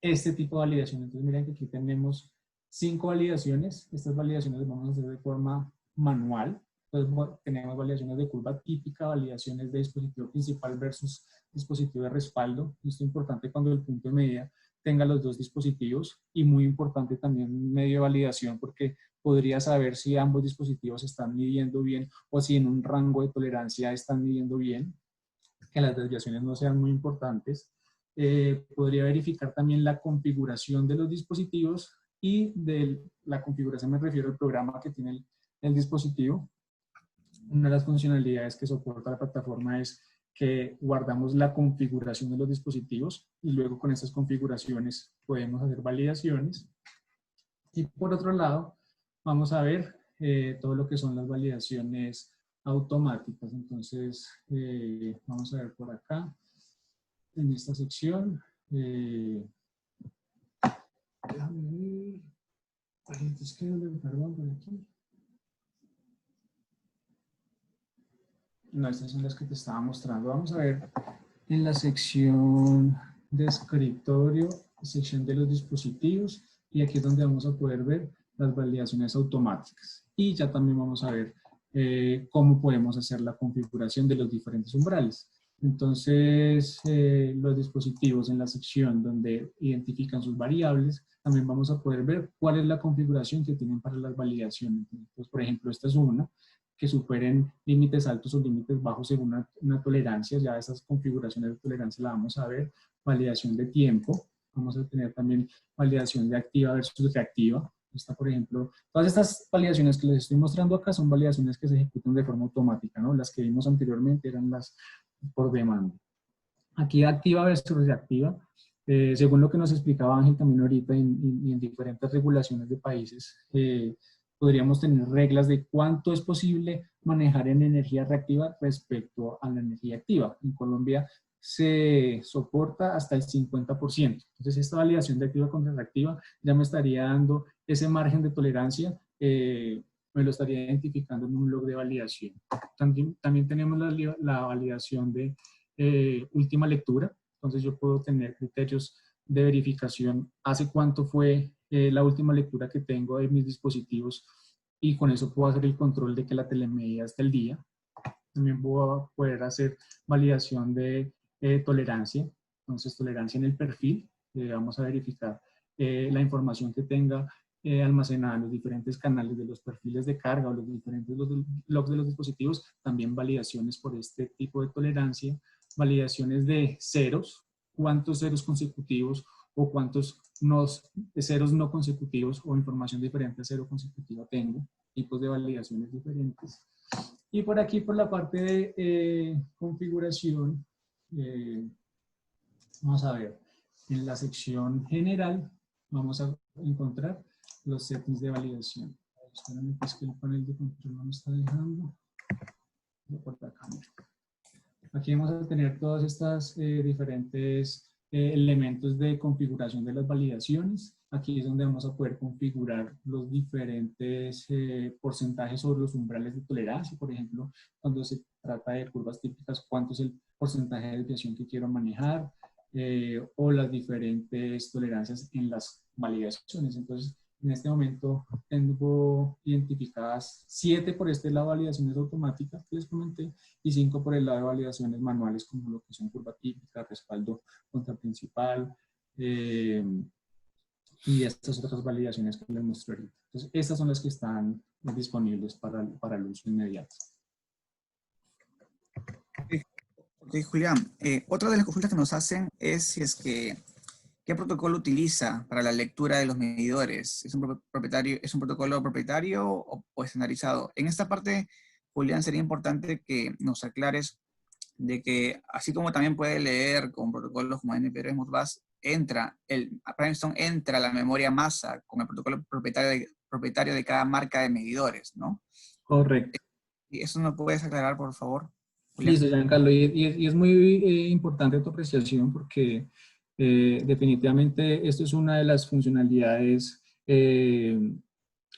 este tipo de validación. Entonces, miren que aquí tenemos 5 validaciones. Estas validaciones las vamos a hacer de forma manual. Entonces, tenemos validaciones de curva típica, validaciones de dispositivo principal versus dispositivo de respaldo. Esto es importante cuando el punto de medida tenga los dos dispositivos, y muy importante también medio de validación, porque podría saber si ambos dispositivos están midiendo bien o si en un rango de tolerancia están midiendo bien, que las desviaciones no sean muy importantes. Podría verificar también la configuración de los dispositivos, y de la configuración me refiero al programa que tiene el dispositivo. Una de las funcionalidades que soporta la plataforma es que guardamos la configuración de los dispositivos y luego con estas configuraciones podemos hacer validaciones. Y por otro lado, vamos a ver todo lo que son las validaciones automáticas. Entonces, vamos a ver por acá, en esta sección. Déjame ver. Perdón, por aquí. No, estas son las que te estaba mostrando. Vamos a ver en la sección de escritorio, sección de los dispositivos, y aquí es donde vamos a poder ver las validaciones automáticas. Y ya también vamos a ver cómo podemos hacer la configuración de los diferentes umbrales. Entonces, los dispositivos en la sección donde identifican sus variables, también vamos a poder ver cuál es la configuración que tienen para las validaciones. Entonces, por ejemplo, esta es una que superen límites altos o límites bajos según una tolerancia. Ya esas configuraciones de tolerancia la vamos a ver. Validación de tiempo. Vamos a tener también validación de activa versus reactiva. Esta, por ejemplo, todas estas validaciones que les estoy mostrando acá son validaciones que se ejecutan de forma automática, ¿no? Las que vimos anteriormente eran las por demanda. Aquí activa versus reactiva. Según lo que nos explicaba Ángel también ahorita, y en diferentes regulaciones de países, podríamos tener reglas de cuánto es posible manejar en energía reactiva respecto a la energía activa. En Colombia se soporta hasta el 50%. Entonces, esta validación de activa contra reactiva ya me estaría dando ese margen de tolerancia, me lo estaría identificando en un log de validación. También tenemos la validación de última lectura. Entonces, yo puedo tener criterios de verificación, hace cuánto fue la última lectura que tengo de mis dispositivos, y con eso puedo hacer el control de que la telemedida esté al día. También puedo poder hacer validación de tolerancia. Entonces, tolerancia en el perfil. Vamos a verificar la información que tenga almacenada en los diferentes canales de los perfiles de carga o los diferentes logs de los dispositivos. También validaciones por este tipo de tolerancia. Validaciones de ceros. ¿Cuántos ceros consecutivos o cuántos ceros no consecutivos o información diferente a cero consecutiva tengo? Tipos de validaciones diferentes. Y por aquí, por la parte de configuración, vamos a ver, en la sección general vamos a encontrar los settings de validación. Espérame, pues que el panel de control no me está dejando. Por acá, aquí vamos a tener todas estas diferentes elementos de configuración de las validaciones. Aquí es donde vamos a poder configurar los diferentes porcentajes sobre los umbrales de tolerancia. Por ejemplo, cuando se trata de curvas típicas, cuánto es el porcentaje de desviación que quiero manejar, o las diferentes tolerancias en las validaciones. Entonces, En este momento tengo identificadas 7 por este lado de validaciones automáticas que les comenté y 5 por el lado de validaciones manuales como lo que son curva típica, respaldo contraprincipal y estas otras validaciones que les muestro ahorita. Entonces, estas son las que están disponibles para el uso inmediato. Ok, Julián, otra de las consultas que nos hacen es si es que ¿qué protocolo utiliza para la lectura de los medidores? ¿Es un protocolo propietario o estandarizado? En esta parte, Julián, sería importante que nos aclares de que, así como también puede leer con protocolos como NPR Modbus, Primestone entra a la memoria masa con el protocolo propietario de cada marca de medidores, ¿no? Correcto. ¿Y eso nos puedes aclarar, por favor, Julián? Listo, Giancarlo, y es muy importante tu apreciación porque definitivamente esto es una de las funcionalidades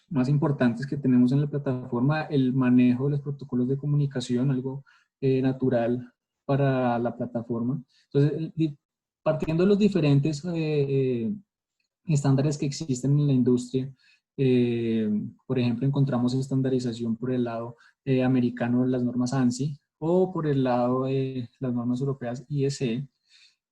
más importantes que tenemos en la plataforma, el manejo de los protocolos de comunicación, algo natural para la plataforma. Entonces, partiendo de los diferentes estándares que existen en la industria, por ejemplo, encontramos estandarización por el lado americano de las normas ANSI o por el lado de las normas europeas IEC.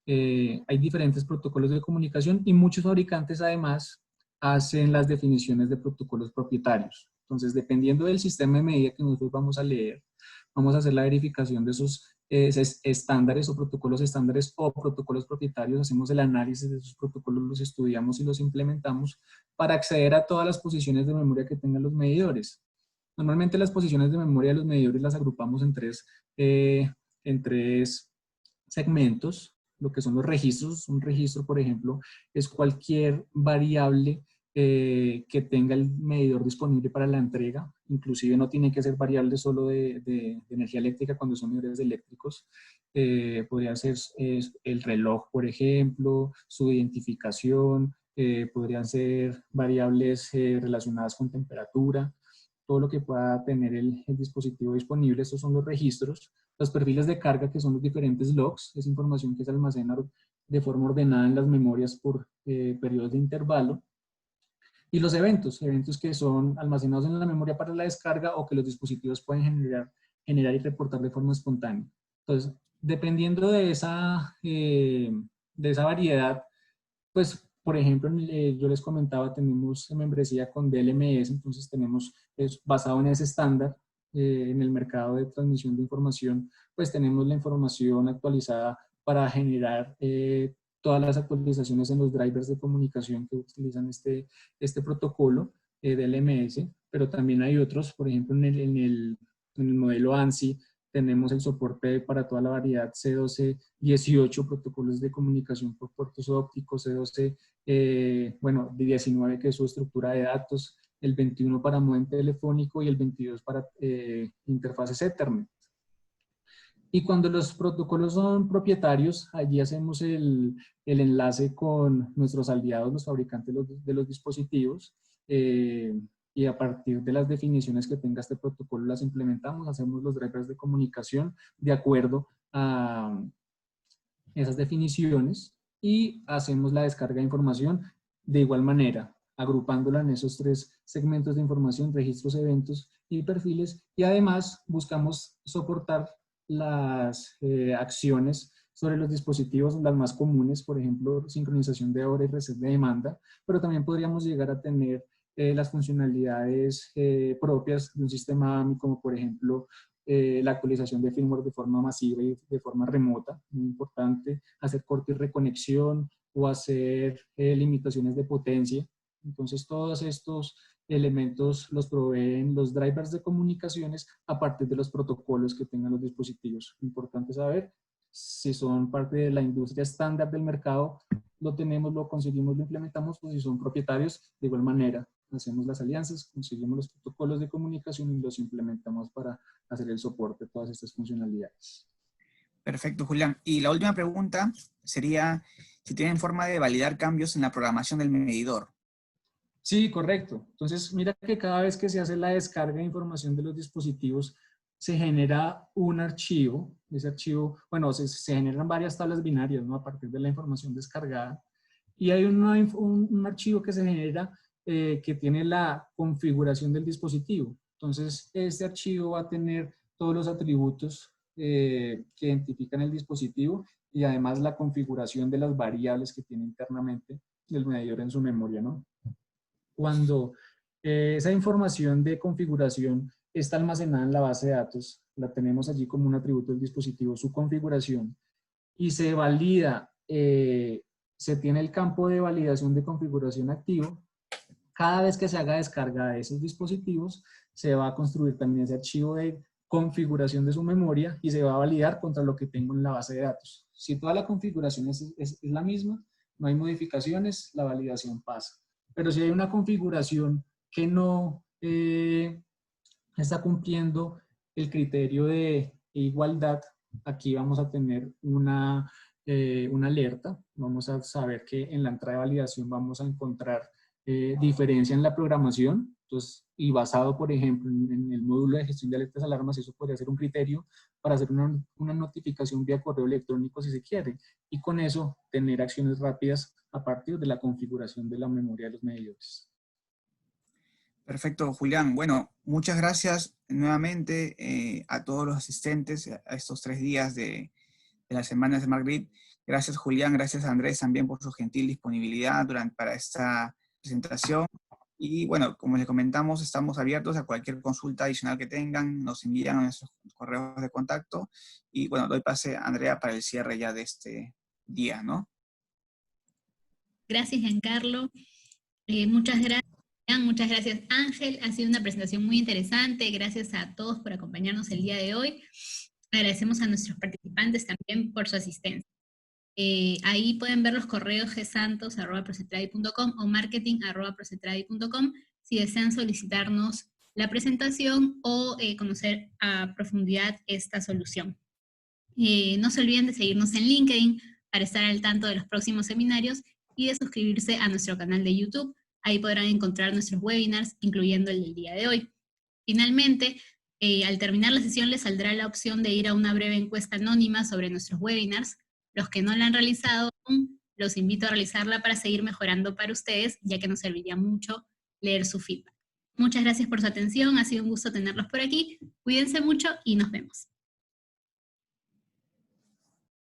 Hay diferentes protocolos de comunicación y muchos fabricantes además hacen las definiciones de protocolos propietarios. Entonces, dependiendo del sistema de medida que nosotros vamos a leer, vamos a hacer la verificación de esos estándares o protocolos estándares o protocolos propietarios, hacemos el análisis de esos protocolos, los estudiamos y los implementamos para acceder a todas las posiciones de memoria que tengan los medidores. Normalmente las posiciones de memoria de los medidores las agrupamos en tres segmentos, lo que son los registros. Un registro, por ejemplo, es cualquier variable que tenga el medidor disponible para la entrega, inclusive no tiene que ser variable solo de energía eléctrica cuando son medidores eléctricos, podría ser el reloj, por ejemplo, su identificación, podrían ser variables relacionadas con temperatura, todo lo que pueda tener el dispositivo disponible. Estos son los registros. Los perfiles de carga, que son los diferentes logs, es información que se almacena de forma ordenada en las memorias por periodos de intervalo. Y los eventos que son almacenados en la memoria para la descarga o que los dispositivos pueden generar y reportar de forma espontánea. Entonces, dependiendo de esa variedad, pues, por ejemplo, yo les comentaba, tenemos membresía con DLMS, entonces tenemos, basado en ese estándar, en el mercado de transmisión de información, pues tenemos la información actualizada para generar todas las actualizaciones en los drivers de comunicación que utilizan este protocolo del LMS, pero también hay otros, por ejemplo, en el modelo ANSI tenemos el soporte para toda la variedad C12-18 protocolos de comunicación por puertos ópticos, C12, bueno, 19 que es su estructura de datos, el 21 para modem telefónico y el 22 para interfaces Ethernet. Y cuando los protocolos son propietarios, allí hacemos el enlace con nuestros aliados, los fabricantes de los dispositivos, y a partir de las definiciones que tenga este protocolo las implementamos, hacemos los drivers de comunicación de acuerdo a esas definiciones y hacemos la descarga de información de igual manera, agrupándola en esos 3 segmentos de información, registros, eventos y perfiles, y además buscamos soportar las acciones sobre los dispositivos, las más comunes, por ejemplo, sincronización de hora y reset de demanda, pero también podríamos llegar a tener las funcionalidades propias de un sistema AMI, como por ejemplo la actualización de firmware de forma masiva y de forma remota, muy importante, hacer corte y reconexión o hacer limitaciones de potencia. Entonces, todos estos elementos los proveen los drivers de comunicaciones a partir de los protocolos que tengan los dispositivos. Importante saber si son parte de la industria estándar del mercado, lo tenemos, lo conseguimos, lo implementamos, o si son propietarios, de igual manera, hacemos las alianzas, conseguimos los protocolos de comunicación y los implementamos para hacer el soporte de todas estas funcionalidades. Perfecto, Julián. Y la última pregunta sería si tienen forma de validar cambios en la programación del medidor. Sí, correcto. Entonces, mira que cada vez que se hace la descarga de información de los dispositivos, se genera un archivo. Ese archivo, bueno, se generan varias tablas binarias, ¿no? A partir de la información descargada. Y hay un archivo que se genera que tiene la configuración del dispositivo. Entonces, este archivo va a tener todos los atributos que identifican el dispositivo y además la configuración de las variables que tiene internamente el medidor en su memoria, ¿no? Cuando esa información de configuración está almacenada en la base de datos, la tenemos allí como un atributo del dispositivo, su configuración, y se valida, se tiene el campo de validación de configuración activo. Cada vez que se haga descarga de esos dispositivos, se va a construir también ese archivo de configuración de su memoria y se va a validar contra lo que tengo en la base de datos. Si toda la configuración es la misma, no hay modificaciones, la validación pasa. Pero si hay una configuración que no está cumpliendo el criterio de igualdad, aquí vamos a tener una alerta. Vamos a saber que en la entrada de validación vamos a encontrar diferencia en la programación. Entonces, y basado, por ejemplo, en el módulo de gestión de alertas alarmas, eso podría ser un criterio para hacer una notificación vía correo electrónico si se quiere. Y con eso, tener acciones rápidas a partir de la configuración de la memoria de los medidores. Perfecto, Julián. Bueno, muchas gracias nuevamente a todos los asistentes a estos 3 días de la semana de Smart Grid. Gracias, Julián. Gracias, Andrés, también por su gentil disponibilidad para esta presentación. Y bueno, como les comentamos, estamos abiertos a cualquier consulta adicional que tengan. Nos envían a nuestros correos de contacto. Y bueno, doy pase a Andrea para el cierre ya de este día, ¿no? Gracias, Giancarlo. Muchas gracias. Muchas gracias, Ángel. Ha sido una presentación muy interesante. Gracias a todos por acompañarnos el día de hoy. Agradecemos a nuestros participantes también por su asistencia. Ahí pueden ver los correos gsantos@procetradi.com o marketing@procetradi.com si desean solicitarnos la presentación o conocer a profundidad esta solución. No se olviden de seguirnos en LinkedIn para estar al tanto de los próximos seminarios y de suscribirse a nuestro canal de YouTube. Ahí podrán encontrar nuestros webinars, incluyendo el del día de hoy. Finalmente, al terminar la sesión les saldrá la opción de ir a una breve encuesta anónima sobre nuestros webinars. Los que no la han realizado, los invito a realizarla para seguir mejorando para ustedes, ya que nos serviría mucho leer su feedback. Muchas gracias por su atención, ha sido un gusto tenerlos por aquí. Cuídense mucho y nos vemos.